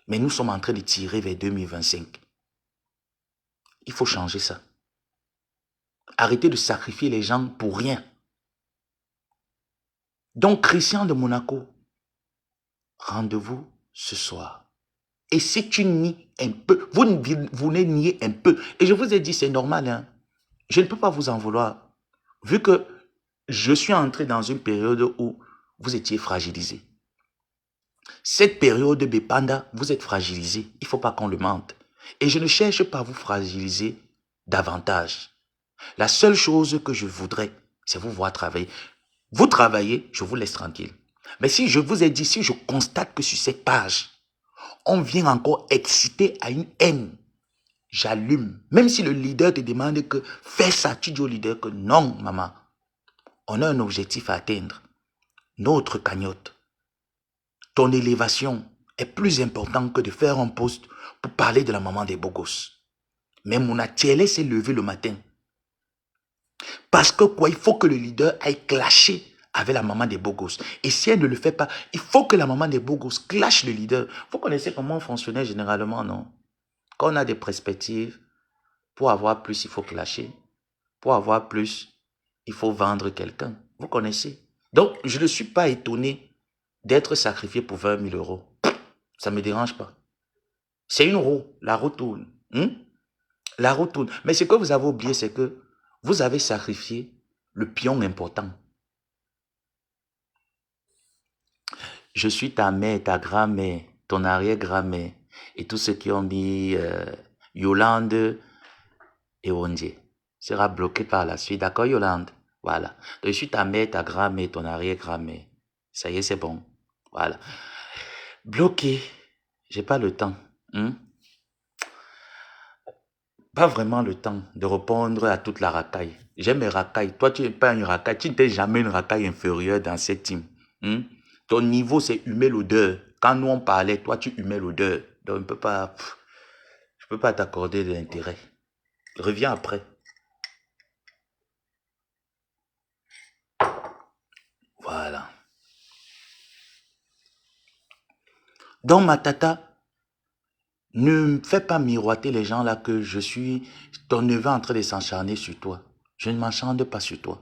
Mais nous sommes en train de tirer vers 2025. Il faut changer ça. Arrêtez de sacrifier les gens pour rien. Donc, Christian de Monaco, rendez-vous ce soir. Et si tu nies un peu, vous niez un peu. Et je vous ai dit, c'est normal. Hein? Je ne peux pas vous en vouloir. Vu que je suis entré dans une période où vous étiez fragilisé. Cette période de Bépanda, vous êtes fragilisé. Il ne faut pas qu'on le mente. Et je ne cherche pas à vous fragiliser davantage. La seule chose que je voudrais, c'est vous voir travailler. Vous travaillez, je vous laisse tranquille. Mais si je vous ai dit, si je constate que sur cette page, on vient encore exciter à une haine, j'allume. Même si le leader te demande que fais ça, tu dis au leader que non, maman. On a un objectif à atteindre. Notre cagnotte. Ton élévation est plus importante que de faire un post pour parler de la maman des beaux gosses. Mais Mouna Thielé s'est levé le matin. Parce que quoi, il faut que le leader aille clasher avec la maman des beaux gosses. Et si elle ne le fait pas, il faut que la maman des beaux gosses clash le leader. Vous connaissez comment on fonctionnait généralement, non? Quand on a des perspectives, pour avoir plus, il faut clasher. Pour avoir plus, il faut vendre quelqu'un. Vous connaissez? Donc, je ne suis pas étonné d'être sacrifié pour 20 000 euros. Ça ne me dérange pas. C'est une roue. La roue tourne. La roue tourne. Mais ce que vous avez oublié, c'est que vous avez sacrifié le pion important. Je suis ta mère, ta grand-mère, ton arrière-grand-mère et tous ceux qui ont mis Yolande et Ondie sera bloqué par la suite. D'accord, Yolande? Voilà. Donc, je suis ta mère, ta grand-mère, ton arrière-grand-mère. Ça y est, c'est bon. Voilà. Bloqué. J'ai pas le temps. Pas vraiment le temps de répondre à toute la racaille. J'aime les racailles. Toi, tu n'es pas une racaille. Tu n'es jamais une racaille inférieure dans cette team. Ton niveau, c'est humer l'odeur. Quand nous on parlait, toi, tu humais l'odeur. Donc, je peux pas t'accorder de l'intérêt. Reviens après. Voilà. Donc, ma tata, ne me fais pas miroiter les gens là que je suis ton neveu en train de s'acharner sur toi. Je ne m'acharne pas sur toi.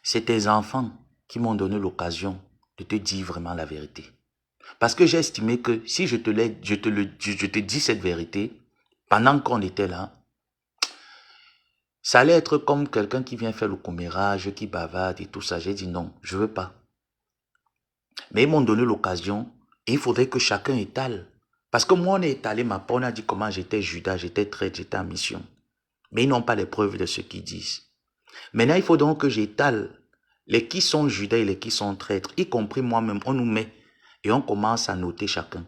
C'est tes enfants qui m'ont donné l'occasion de te dire vraiment la vérité. Parce que j'ai estimé que si je te dis cette vérité, pendant qu'on était là, ça allait être comme quelqu'un qui vient faire le commérage, qui bavarde et tout ça. J'ai dit non, je veux pas. Mais ils m'ont donné l'occasion et il faudrait que chacun étale. Parce que moi, on est étalé ma part, on a dit comment j'étais Judas, j'étais traître, j'étais en mission. Mais ils n'ont pas les preuves de ce qu'ils disent. Maintenant, il faut donc que j'étale les qui sont Judas et les qui sont traîtres, y compris moi-même, on nous met et on commence à noter chacun.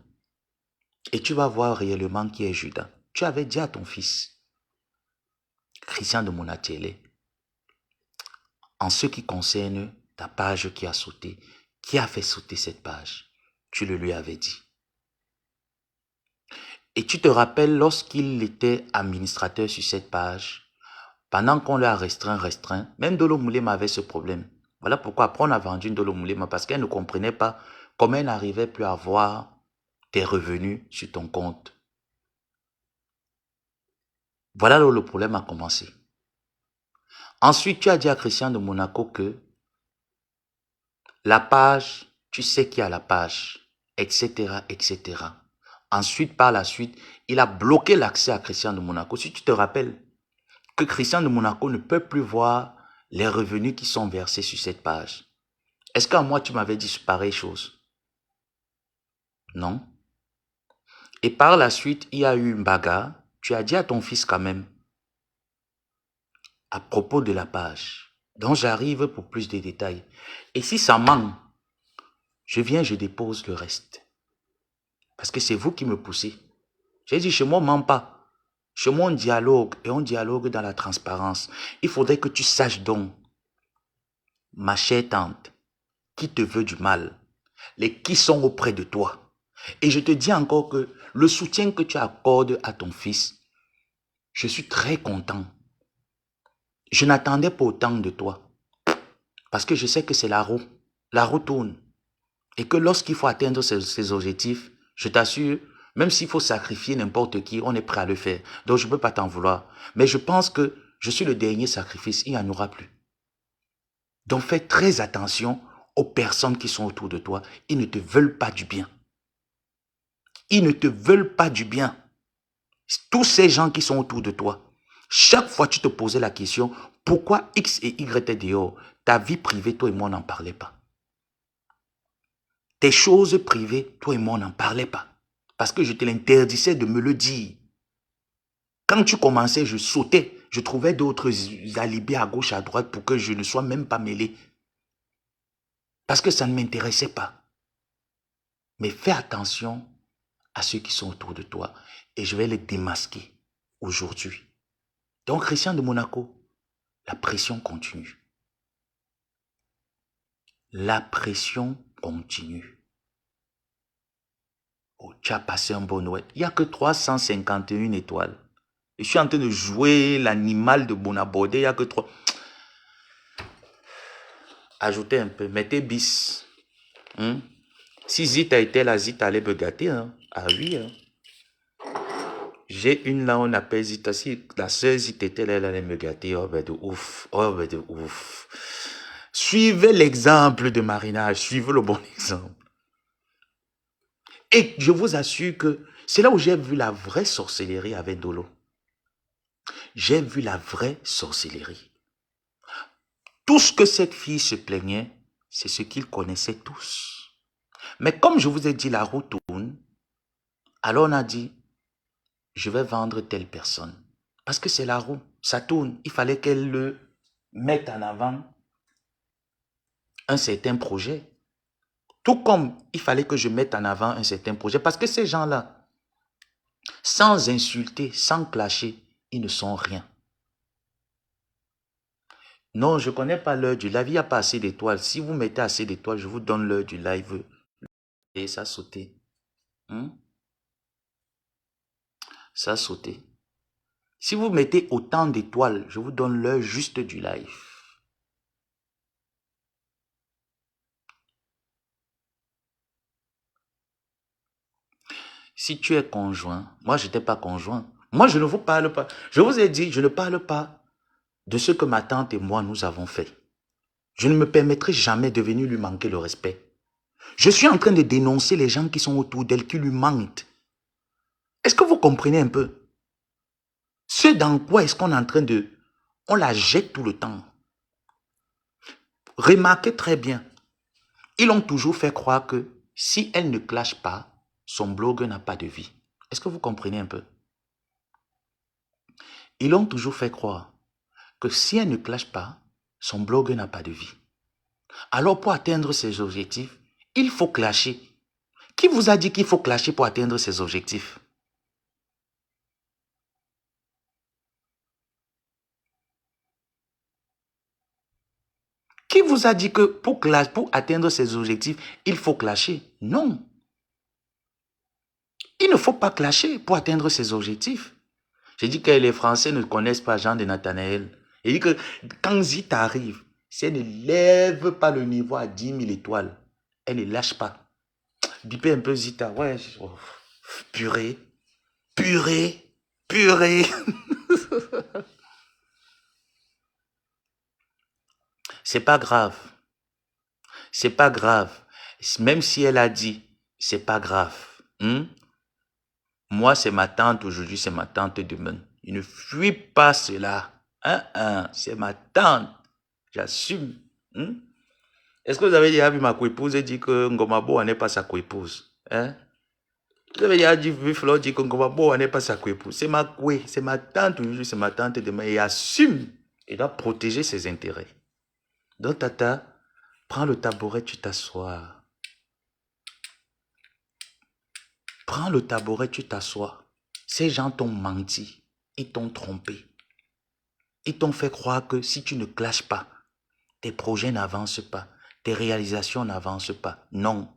Et tu vas voir réellement qui est Judas. Tu avais dit à ton fils, Christian de Monatiele, en ce qui concerne ta page qui a sauté, qui a fait sauter cette page, tu le lui avais dit. Et tu te rappelles lorsqu'il était administrateur sur cette page, pendant qu'on l'a restreint, même Dolo Moulema avait ce problème. Voilà pourquoi après on a vendu Dolo Moulema, parce qu'elle ne comprenait pas comment elle n'arrivait plus à avoir tes revenus sur ton compte. Voilà là où le problème a commencé. Ensuite, tu as dit à Christian de Monaco que la page, tu sais qui a la page, etc., etc. Ensuite, par la suite, il a bloqué l'accès à Christian de Monaco. Si tu te rappelles que Christian de Monaco ne peut plus voir les revenus qui sont versés sur cette page. Est-ce qu'à moi, tu m'avais dit pareille chose? Non. Et par la suite, il y a eu une bagarre. Tu as dit à ton fils quand même, à propos de la page. Donc, j'arrive pour plus de détails. Et si ça manque, je viens, je dépose le reste. Parce que c'est vous qui me poussez. J'ai dit, chez moi, on ne ment pas. Chez moi, on dialogue et on dialogue dans la transparence. Il faudrait que tu saches donc, ma chère tante, qui te veut du mal, les qui sont auprès de toi. Et je te dis encore que le soutien que tu accordes à ton fils, je suis très content. Je n'attendais pas autant de toi. Parce que je sais que c'est la roue. La roue tourne. Et que lorsqu'il faut atteindre ses objectifs, je t'assure, même s'il faut sacrifier n'importe qui, on est prêt à le faire. Donc je ne peux pas t'en vouloir. Mais je pense que je suis le dernier sacrifice, il n'y en aura plus. Donc fais très attention aux personnes qui sont autour de toi. Ils ne te veulent pas du bien. Ils ne te veulent pas du bien. Tous ces gens qui sont autour de toi, chaque fois tu te posais la question, pourquoi X et Y étaient dehors? Ta vie privée, toi et moi, on n'en parlait pas. Tes choses privées, toi et moi, on n'en parlait pas. Parce que je te l'interdisais de me le dire. Quand tu commençais, je sautais. Je trouvais d'autres alibis à gauche, à droite pour que je ne sois même pas mêlé. Parce que ça ne m'intéressait pas. Mais fais attention à ceux qui sont autour de toi. Et je vais les démasquer aujourd'hui. Donc, Christian de Monaco, la pression continue. La pression continue. Oh, tu as passé un bon Noël. Il n'y a que 351 étoiles. Je suis en train de jouer l'animal de Bonabordé. Il n'y a que 3. Ajoutez un peu. Mettez bis. Si Zita était là, Zita allait me gâter. Hein? Ah oui. Hein? J'ai une là, on appelle Zita. Si la sœur Zita était là, elle allait me gâter. Oh ben de ouf. Oh ben de ouf. Suivez l'exemple de Marinage. Suivez le bon exemple. Et je vous assure que c'est là où j'ai vu la vraie sorcellerie avec Dolo. J'ai vu la vraie sorcellerie. Tout ce que cette fille se plaignait, c'est ce qu'ils connaissaient tous. Mais comme je vous ai dit, la roue tourne, alors on a dit, je vais vendre telle personne. Parce que c'est la roue, ça tourne. Il fallait qu'elle le mette en avant un certain projet. Tout comme il fallait que je mette en avant un certain projet. Parce que ces gens-là, sans insulter, sans clasher, ils ne sont rien. Non, je ne connais pas l'heure du live. Il n'y a pas assez d'étoiles. Si vous mettez assez d'étoiles, je vous donne l'heure du live. Et ça a sauté. Ça a sauté. Si vous mettez autant d'étoiles, je vous donne l'heure juste du live. Si tu es conjoint, moi je n'étais pas conjoint. Moi je ne vous parle pas. Je vous ai dit, je ne parle pas de ce que ma tante et moi nous avons fait. Je ne me permettrai jamais de venir lui manquer le respect. Je suis en train de dénoncer les gens qui sont autour d'elle, qui lui mentent. Est-ce que vous comprenez un peu? Ce dans quoi est-ce qu'on est en train de... On la jette tout le temps. Remarquez très bien. Ils ont toujours fait croire que si elle ne clash pas, son blog n'a pas de vie. Est-ce que vous comprenez un peu? Ils ont toujours fait croire que si elle ne clash pas, son blog n'a pas de vie. Alors pour atteindre ses objectifs, il faut clasher. Qui vous a dit qu'il faut clasher pour atteindre ses objectifs? Qui vous a dit que pour atteindre ses objectifs, il faut clasher? Non. Il ne faut pas clasher pour atteindre ses objectifs. J'ai dit que les Français ne connaissent pas Jean de Nathanaël. Il dit que quand Zita arrive, si elle ne lève pas le niveau à 10 000 étoiles, elle ne lâche pas. Bipez un peu Zita. Ouais, oh, purée, purée, purée. C'est pas grave. C'est pas grave. Même si elle a dit, c'est pas grave. Moi, c'est ma tante aujourd'hui, c'est ma tante demain. Il ne fuit pas cela. C'est ma tante. J'assume. Hein? Est-ce que vous avez déjà vu ma coépouse et dit que Ngomabo n'est pas sa coépouse? Hein? Vous avez déjà vu Flo dire que Ngomabo n'est pas sa coépouse? C'est ma coué, c'est ma tante aujourd'hui, c'est ma tante demain. Et assume. Il doit protéger ses intérêts. Donc, Tata, prends le tabouret, tu t'assois. Prends le tabouret, tu t'assois. Ces gens t'ont menti. Ils t'ont trompé. Ils t'ont fait croire que si tu ne clashes pas, tes projets n'avancent pas, tes réalisations n'avancent pas. Non,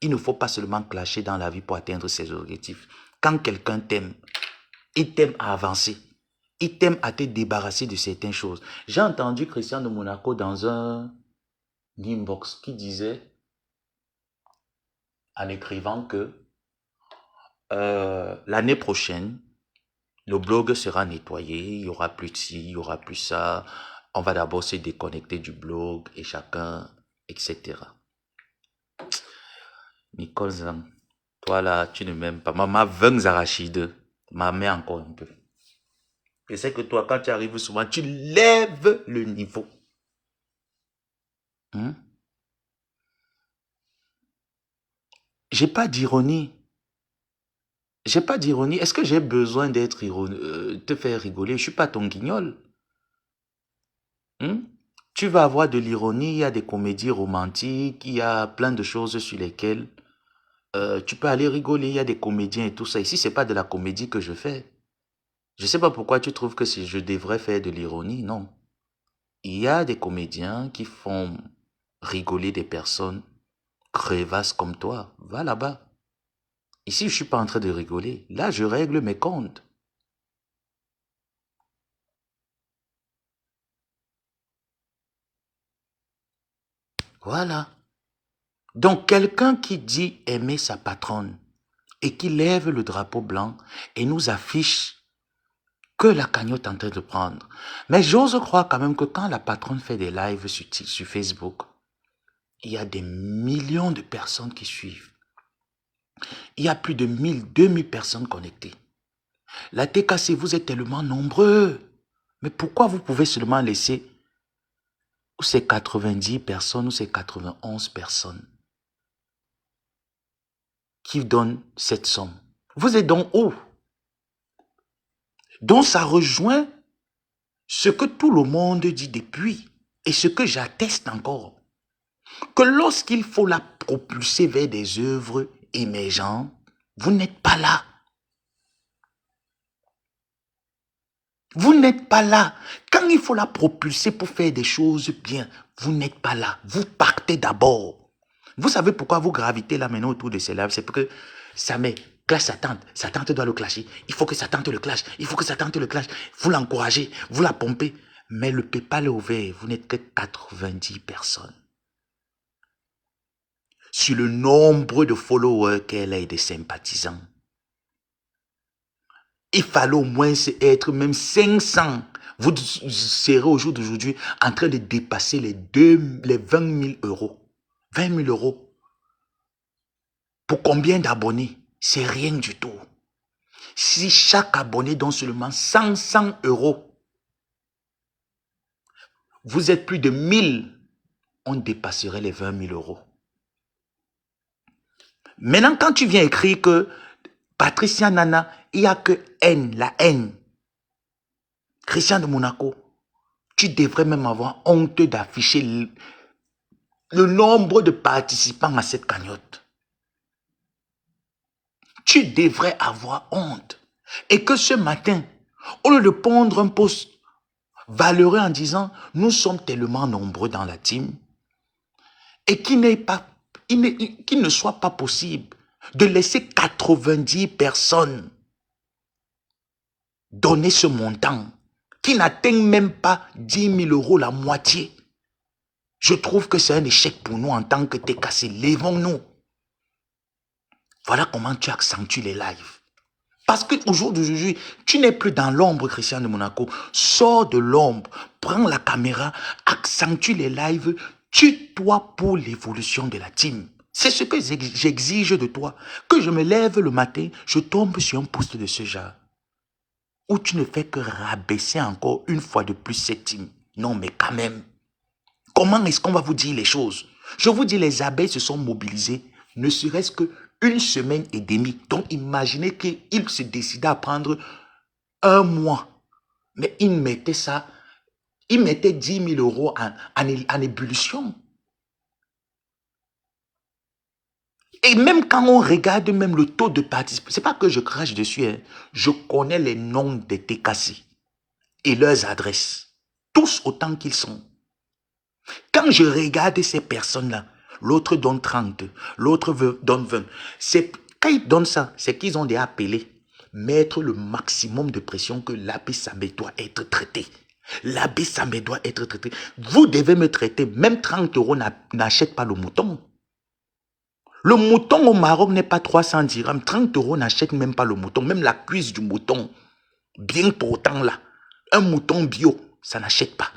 il ne faut pas seulement clasher dans la vie pour atteindre ses objectifs. Quand quelqu'un t'aime, il t'aime à avancer. Il t'aime à te débarrasser de certaines choses. J'ai entendu Christian de Monaco dans un inbox qui disait, en écrivant que l'année prochaine, le blog sera nettoyé, il y aura plus de ci, il y aura plus ça. On va d'abord se déconnecter du blog et chacun, etc. Nicole Zang, toi là, tu ne m'aimes pas. Maman, 20 arachides, ma mère encore un peu. Je sais que toi, quand tu arrives souvent, tu lèves le niveau. Hein? J'ai pas d'ironie. J'ai pas d'ironie. Est-ce que j'ai besoin d'être te faire rigoler? Je suis pas ton guignol. Hein? Tu vas avoir de l'ironie, il y a des comédies romantiques, il y a plein de choses sur lesquelles tu peux aller rigoler, il y a des comédiens et tout ça. Ici, c'est pas de la comédie que je fais. Je sais pas pourquoi tu trouves que si je devrais faire de l'ironie, non. Il y a des comédiens qui font rigoler des personnes crevasses comme toi. Va là-bas. Ici, je suis pas en train de rigoler. Là, je règle mes comptes. Voilà. Donc, quelqu'un qui dit aimer sa patronne et qui lève le drapeau blanc et nous affiche que la cagnotte est en train de prendre. Mais j'ose croire quand même que quand la patronne fait des lives sur Facebook, il y a des millions de personnes qui suivent. Il y a plus de 1000, 2000 personnes connectées. La TKC, vous êtes tellement nombreux. Mais pourquoi vous pouvez seulement laisser ces 90 personnes ou ces 91 personnes qui donnent cette somme? Vous êtes donc où? Donc ça rejoint ce que tout le monde dit depuis et ce que j'atteste encore. Que lorsqu'il faut la propulser vers des œuvres émergentes, vous n'êtes pas là. Vous n'êtes pas là. Quand il faut la propulser pour faire des choses bien, vous n'êtes pas là. Vous partez d'abord. Vous savez pourquoi vous gravitez là maintenant autour de ces lives? C'est parce que ça met clash sa tante. Sa tante doit le clasher. Il faut que sa tante le clash. Il faut que sa tante le clash. Vous l'encouragez, vous la pompez. Mais le PayPal est ouvert. Vous n'êtes que 90 personnes. Sur le nombre de followers qu'elle a et de sympathisants. Il fallait au moins être même 500. Vous serez au jour d'aujourd'hui en train de dépasser les 20 000 euros. 20 000 euros. Pour combien d'abonnés? C'est rien du tout. Si chaque abonné donne seulement 100 euros, vous êtes plus de 1000, on dépasserait les 20 000 euros. Maintenant, quand tu viens écrire que Patricia Nana, il n'y a que haine, la haine. Christian de Monaco, tu devrais même avoir honte d'afficher le nombre de participants à cette cagnotte. Tu devrais avoir honte. Et que ce matin, au lieu de pondre un post valeureux en disant « Nous sommes tellement nombreux dans la team » et qu'il ne soit pas possible de laisser 90 personnes donner ce montant qui n'atteint même pas 10 000 euros, la moitié. Je trouve que c'est un échec pour nous en tant que TKC. Lèvons-nous. Voilà comment tu accentues les lives. Parce qu'aujourd'hui, tu n'es plus dans l'ombre, Christian de Monaco. Sors de l'ombre, prends la caméra, accentue les lives, tue-toi pour l'évolution de la team. C'est ce que j'exige de toi. Que je me lève le matin, je tombe sur un poste de ce genre. Où tu ne fais que rabaisser encore une fois de plus cette team. Non, mais quand même. Comment est-ce qu'on va vous dire les choses? Je vous dis, les abeilles se sont mobilisées, ne serait-ce qu'une semaine et demie. Donc, imaginez qu'ils se décidaient à prendre un mois. Mais ils mettaient ça, ils mettaient 10 000 euros en ébullition. Et même quand on regarde même le taux de participation, c'est pas que je crache dessus, hein. Je connais les noms des TKC et leurs adresses. Tous autant qu'ils sont. Quand je regarde ces personnes-là, l'autre donne 30, l'autre donne 20. Quand ils donnent ça, c'est qu'ils ont déjà appelé mettre le maximum de pression que l'abbé Samé doit être traité. L'abbé Samé doit être traité. Vous devez me traiter. Même 30 euros n'achète pas le mouton. Le mouton au Maroc n'est pas 300 dirhams. 30 euros n'achète même pas le mouton. Même la cuisse du mouton, bien portant là. Un mouton bio, ça n'achète pas.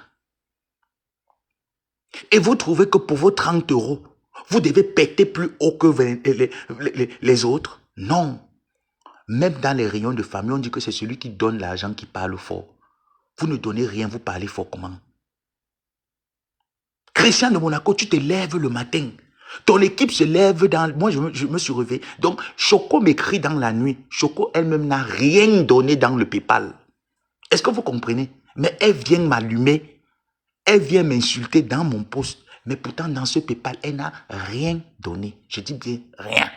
Et vous trouvez que pour vos 30 euros, vous devez péter plus haut que les autres? Non. Même dans les rayons de famille, on dit que c'est celui qui donne l'argent qui parle fort. Vous ne donnez rien, vous parlez fort comment? Christian de Monaco, tu te lèves le matin. Ton équipe se lève dans... Moi, je me suis réveillé. Donc, Choco m'écrit dans la nuit. Choco elle-même n'a rien donné dans le PayPal. Est-ce que vous comprenez? Mais elle vient m'allumer. Elle vient m'insulter dans mon poste. Mais pourtant, dans ce PayPal, elle n'a rien donné. Je dis bien rien.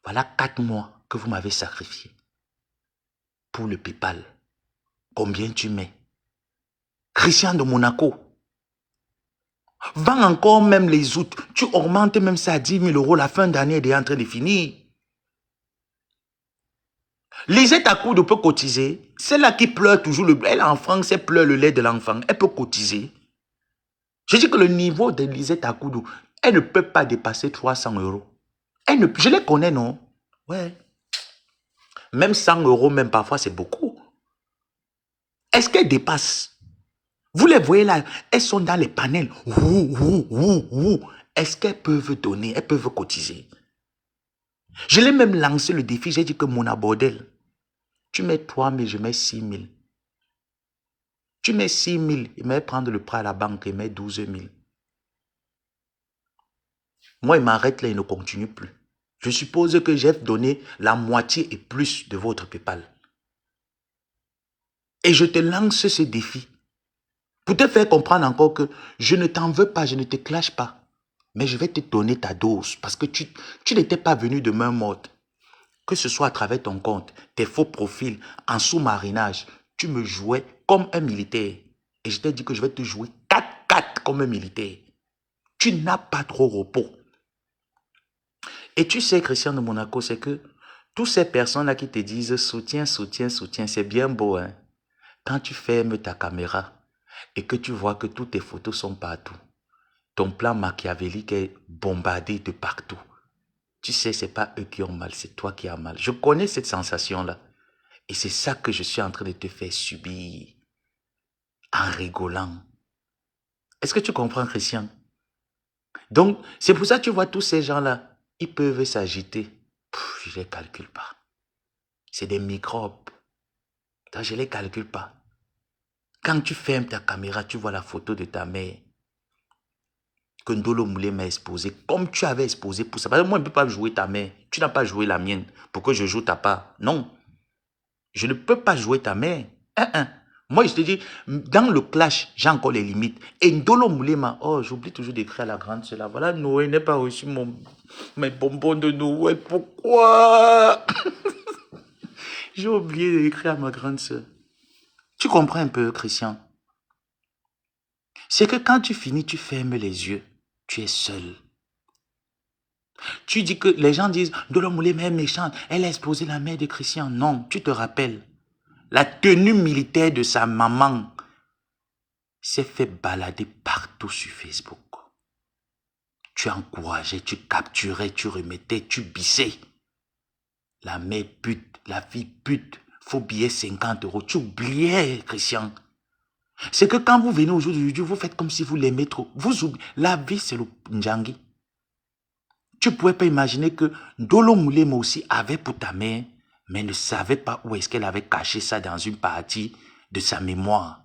Voilà 4 mois que vous m'avez sacrifié. Pour le PayPal. Combien tu mets? Christian de Monaco. Vends encore même les aoûts. Tu augmentes même ça à 10 000 euros. La fin d'année est en train de finir. Lisette Akoudou peut cotiser. Celle-là qui pleure toujours le lait. Elle en France, elle pleure le lait de l'enfant. Elle peut cotiser. Je dis que le niveau de Lisette Akoudou, elle ne peut pas dépasser 300 euros. Je les connais, non? Ouais. Même 100 euros, même parfois, c'est beaucoup. Est-ce qu'elle dépasse? Vous les voyez là, elles sont dans les panels. Est-ce qu'elles peuvent donner? Elles peuvent cotiser? Je l'ai même lancé le défi. J'ai dit que mon abordel, tu mets 3 000, je mets 6 000. Tu mets 6 000, il m'a prendre le prêt à la banque, il met 12 000. Moi, il m'arrête là, il ne continue plus. Je suppose que j'ai donné la moitié et plus de votre PayPal. Et je te lance ce défi. Pour te faire comprendre encore que je ne t'en veux pas, je ne te clash pas. Mais je vais te donner ta dose parce que tu n'étais pas venu de main morte. Que ce soit à travers ton compte, tes faux profils, en sous-marinage, tu me jouais comme un militaire. Et je t'ai dit que je vais te jouer 4-4 comme un militaire. Tu n'as pas trop repos. Et tu sais, Christian de Monaco, c'est que toutes ces personnes-là qui te disent soutien, soutien, soutien, c'est bien beau, hein. Quand tu fermes ta caméra et que tu vois que toutes tes photos sont partout, ton plan machiavélique est bombardé de partout. Tu sais, ce n'est pas eux qui ont mal, c'est toi qui as mal. Je connais cette sensation-là. Et c'est ça que je suis en train de te faire subir en rigolant. Est-ce que tu comprends, Christian? Donc, c'est pour ça que tu vois tous ces gens-là, ils peuvent s'agiter. Je ne les calcule pas. C'est des microbes. Je ne les calcule pas. Quand tu fermes ta caméra, tu vois la photo de ta mère que Ndolo Moulé m'a exposé, comme tu avais exposé pour ça. Parce que moi, je ne peux pas jouer ta mère. Tu n'as pas joué la mienne pour que je joue ta part. Non. Je ne peux pas jouer ta mère. Moi, je te dis, dans le clash, j'ai encore les limites. Et Ndolo Moulé m'a... Oh, j'oublie toujours d'écrire à la grande sœur. Voilà, Noël n'a pas reçu mes bonbons de Noël. Pourquoi? J'ai oublié d'écrire à ma grande sœur. Tu comprends un peu, Christian? C'est que quand tu finis, tu fermes les yeux. Tu es seul. Tu dis que les gens disent, Ndolo Moulé est méchante. Elle a exposé la mère de Christian. Non, tu te rappelles. La tenue militaire de sa maman s'est fait balader partout sur Facebook. Tu encourageais, tu capturais, tu remettais, tu bissais. La mère pute, la fille pute, faut billet 50 euros. Tu oubliais, Christian. C'est que quand vous venez aujourd'hui, vous faites comme si vous l'aimez trop. Vous oubliez. La vie, c'est le Ndjangi. Tu ne pouvais pas imaginer que Ndolo Moulema aussi avait pour ta mère, mais ne savait pas où est-ce qu'elle avait caché ça dans une partie de sa mémoire.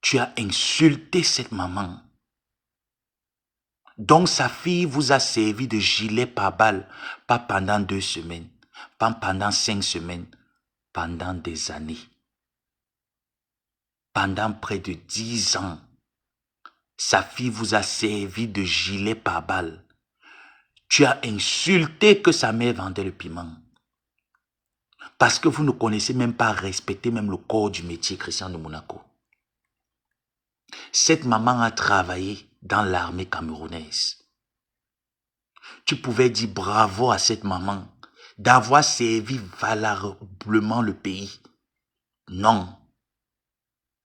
Tu as insulté cette maman. Donc sa fille vous a servi de gilet pare-balles, pas pendant 2 semaines, pas pendant 5 semaines, pendant des années. Pendant près de 10 ans, sa fille vous a servi de gilet pare-balles. Tu as insulté que sa mère vendait le piment. Parce que vous ne connaissez même pas respecter même le corps du métier Christian de Monaco. Cette maman a travaillé dans l'armée camerounaise. Tu pouvais dire bravo à cette maman d'avoir servi valablement le pays. Non.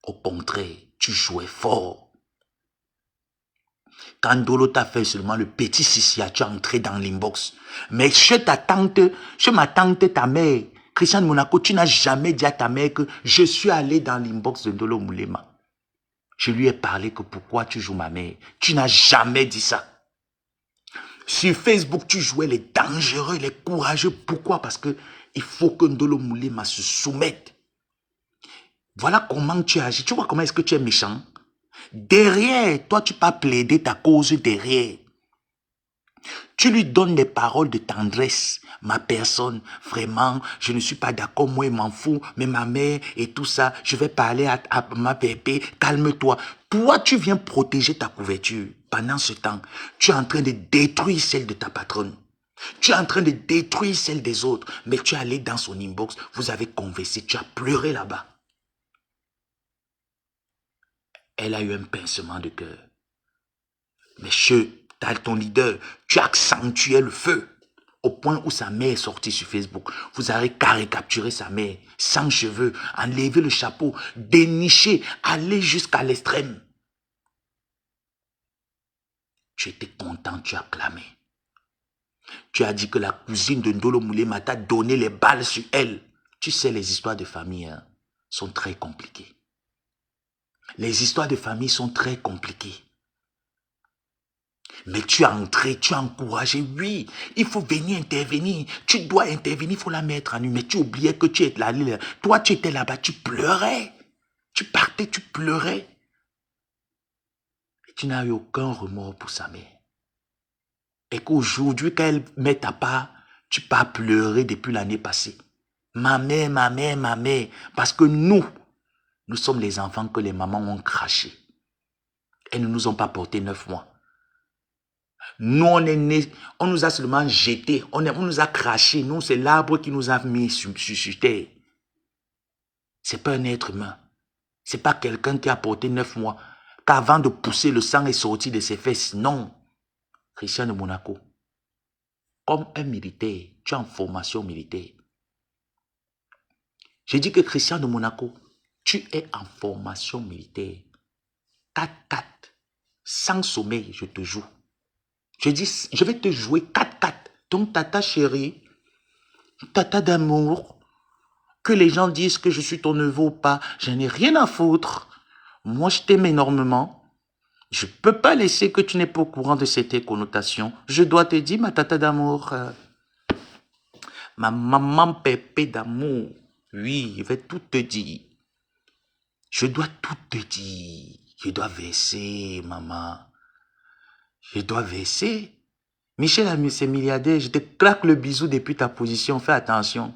Au contraire, tu jouais fort. Quand Dolo t'a fait seulement le petit Sissia, tu es entré dans l'inbox. Mais chez ma tante, ta mère, Christian de Monaco, tu n'as jamais dit à ta mère que je suis allé dans l'inbox de Ndolo Moulema. Je lui ai parlé que pourquoi tu joues ma mère. Tu n'as jamais dit ça. Sur Facebook, tu jouais les dangereux, les courageux. Pourquoi? Parce que il faut que Ndolo Moulema se soumette. Voilà comment tu agis. Tu vois comment est-ce que tu es méchant? Derrière, toi, tu peux plaider ta cause derrière. Tu lui donnes des paroles de tendresse. Ma personne, vraiment, je ne suis pas d'accord, moi, je m'en fous, mais ma mère et tout ça, je vais parler à ma pépé, calme-toi. Toi, tu viens protéger ta couverture. Pendant ce temps, tu es en train de détruire celle de ta patronne. Tu es en train de détruire celle des autres. Mais tu es allé dans son inbox, vous avez conversé, tu as pleuré là-bas. Elle a eu un pincement de cœur. Monsieur, ton leader, tu accentuais le feu au point où sa mère est sortie sur Facebook. Vous avez caricaturer sa mère, sans cheveux, enlever le chapeau, dénicher, aller jusqu'à l'extrême. Tu étais content, tu as clamé. Tu as dit que la cousine de Ndolo Moulema t'a donné les balles sur elle. Tu sais, les histoires de famille sont très compliquées. Les histoires de famille sont très compliquées. Mais tu es entré, tu as encouragé, oui, il faut venir intervenir, tu dois intervenir, il faut la mettre en nu, mais tu oubliais que tu étais là, toi tu étais là-bas, tu pleurais, tu partais, tu pleurais. Et tu n'as eu aucun remords pour sa mère. Et qu'aujourd'hui, quand elle met ta part, tu pars pleurer depuis l'année passée. Ma mère, ma mère, ma mère, parce que nous sommes les enfants que les mamans ont crachés. Elles ne nous ont pas porté 9 mois. Nous, on est nés, on nous a seulement jetés, on nous a crachés. Nous, c'est l'arbre qui nous a mis sur terre. C'est pas un être humain. C'est pas quelqu'un qui a porté 9 mois, qu'avant de pousser, le sang est sorti de ses fesses. Non. Christian de Monaco, comme un militaire, tu es en formation militaire. J'ai dit que Christian de Monaco, tu es en formation militaire. 4-4, sans sommeil, je te joue. Je dis, je vais te jouer 4-4. Donc, tata chérie, tata d'amour, que les gens disent que je suis ton neveu ou pas, je n'ai rien à foutre. Moi, je t'aime énormément. Je ne peux pas laisser que tu n'es pas au courant de cette connotation. Je dois te dire, ma tata d'amour, ma maman pépé d'amour. Oui, je vais tout te dire. Je dois tout te dire. Je dois verser, maman. Je dois verser. Michel, c'est milliardaire. Je te claque le bisou depuis ta position. Fais attention.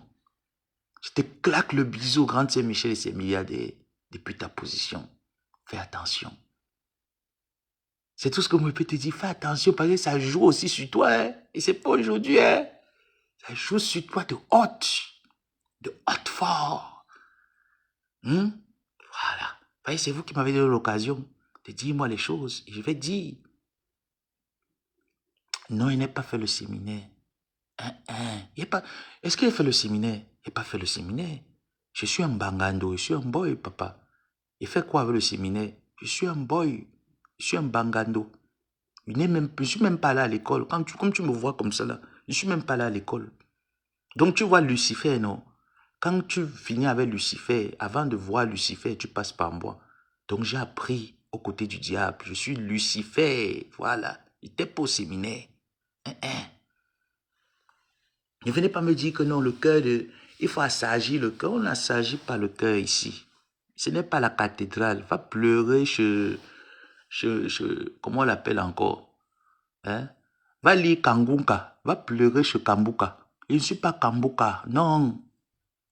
Je te claque le bisou, grande sœur Michel et ses milliardaires, depuis ta position. Fais attention. C'est tout ce que je peux te dire. Fais attention parce que ça joue aussi sur toi. Hein? Et c'est pas aujourd'hui. Hein? Ça joue sur toi de haute. De haute fort. Voilà. C'est vous qui m'avez donné l'occasion de dire moi les choses. Et je vais dire. Non, il n'a pas fait le séminaire. Est-ce qu'il a fait le séminaire? Il n'a pas fait le séminaire. Je suis un bangando, je suis un boy, papa. Il fait quoi avec le séminaire? Je suis un boy, je suis un bangando. Je ne suis même pas là à l'école. Comme tu me vois comme ça là, je ne suis même pas là à l'école. Donc tu vois Lucifer, non? Quand tu finis avec Lucifer, avant de voir Lucifer, tu passes par moi. Donc j'ai appris aux côtés du diable. Je suis Lucifer. Voilà. Il n'était pas au séminaire. Ne venez pas me dire que non, le cœur de... Il faut assagir le cœur. On n'assagit pas le cœur ici. Ce n'est pas la cathédrale. Va pleurer comment on l'appelle encore? Hein? Va lire Kangunka. Va pleurer chez Kambuka. Je ne suis pas Kambuka. Non.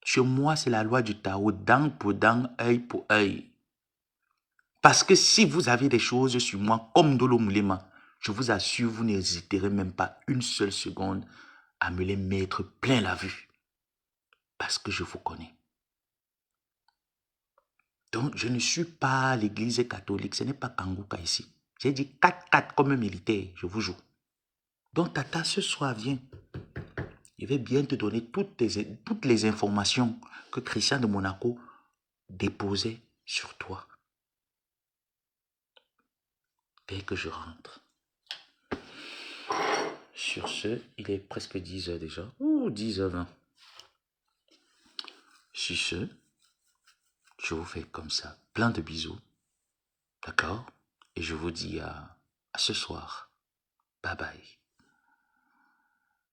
Chez moi, c'est la loi du Tao. Dent pour dent, œil pour œil. Parce que si vous avez des choses sur moi, comme Dolo Moulema, je vous assure, vous n'hésiterez même pas une seule seconde à me les mettre plein la vue. Parce que je vous connais. Donc, je ne suis pas l'église catholique. Ce n'est pas Kanguka ici. J'ai dit 4-4 comme un militaire. Je vous joue. Donc, Tata, ce soir, viens. Je vais bien te donner toutes les informations que Christian de Monaco déposait sur toi. Dès que je rentre. Sur ce, il est presque 10 heures déjà. Ouh, 10h20. Sur ce, je vous fais comme ça. Plein de bisous. D'accord? Et je vous dis à ce soir. Bye bye.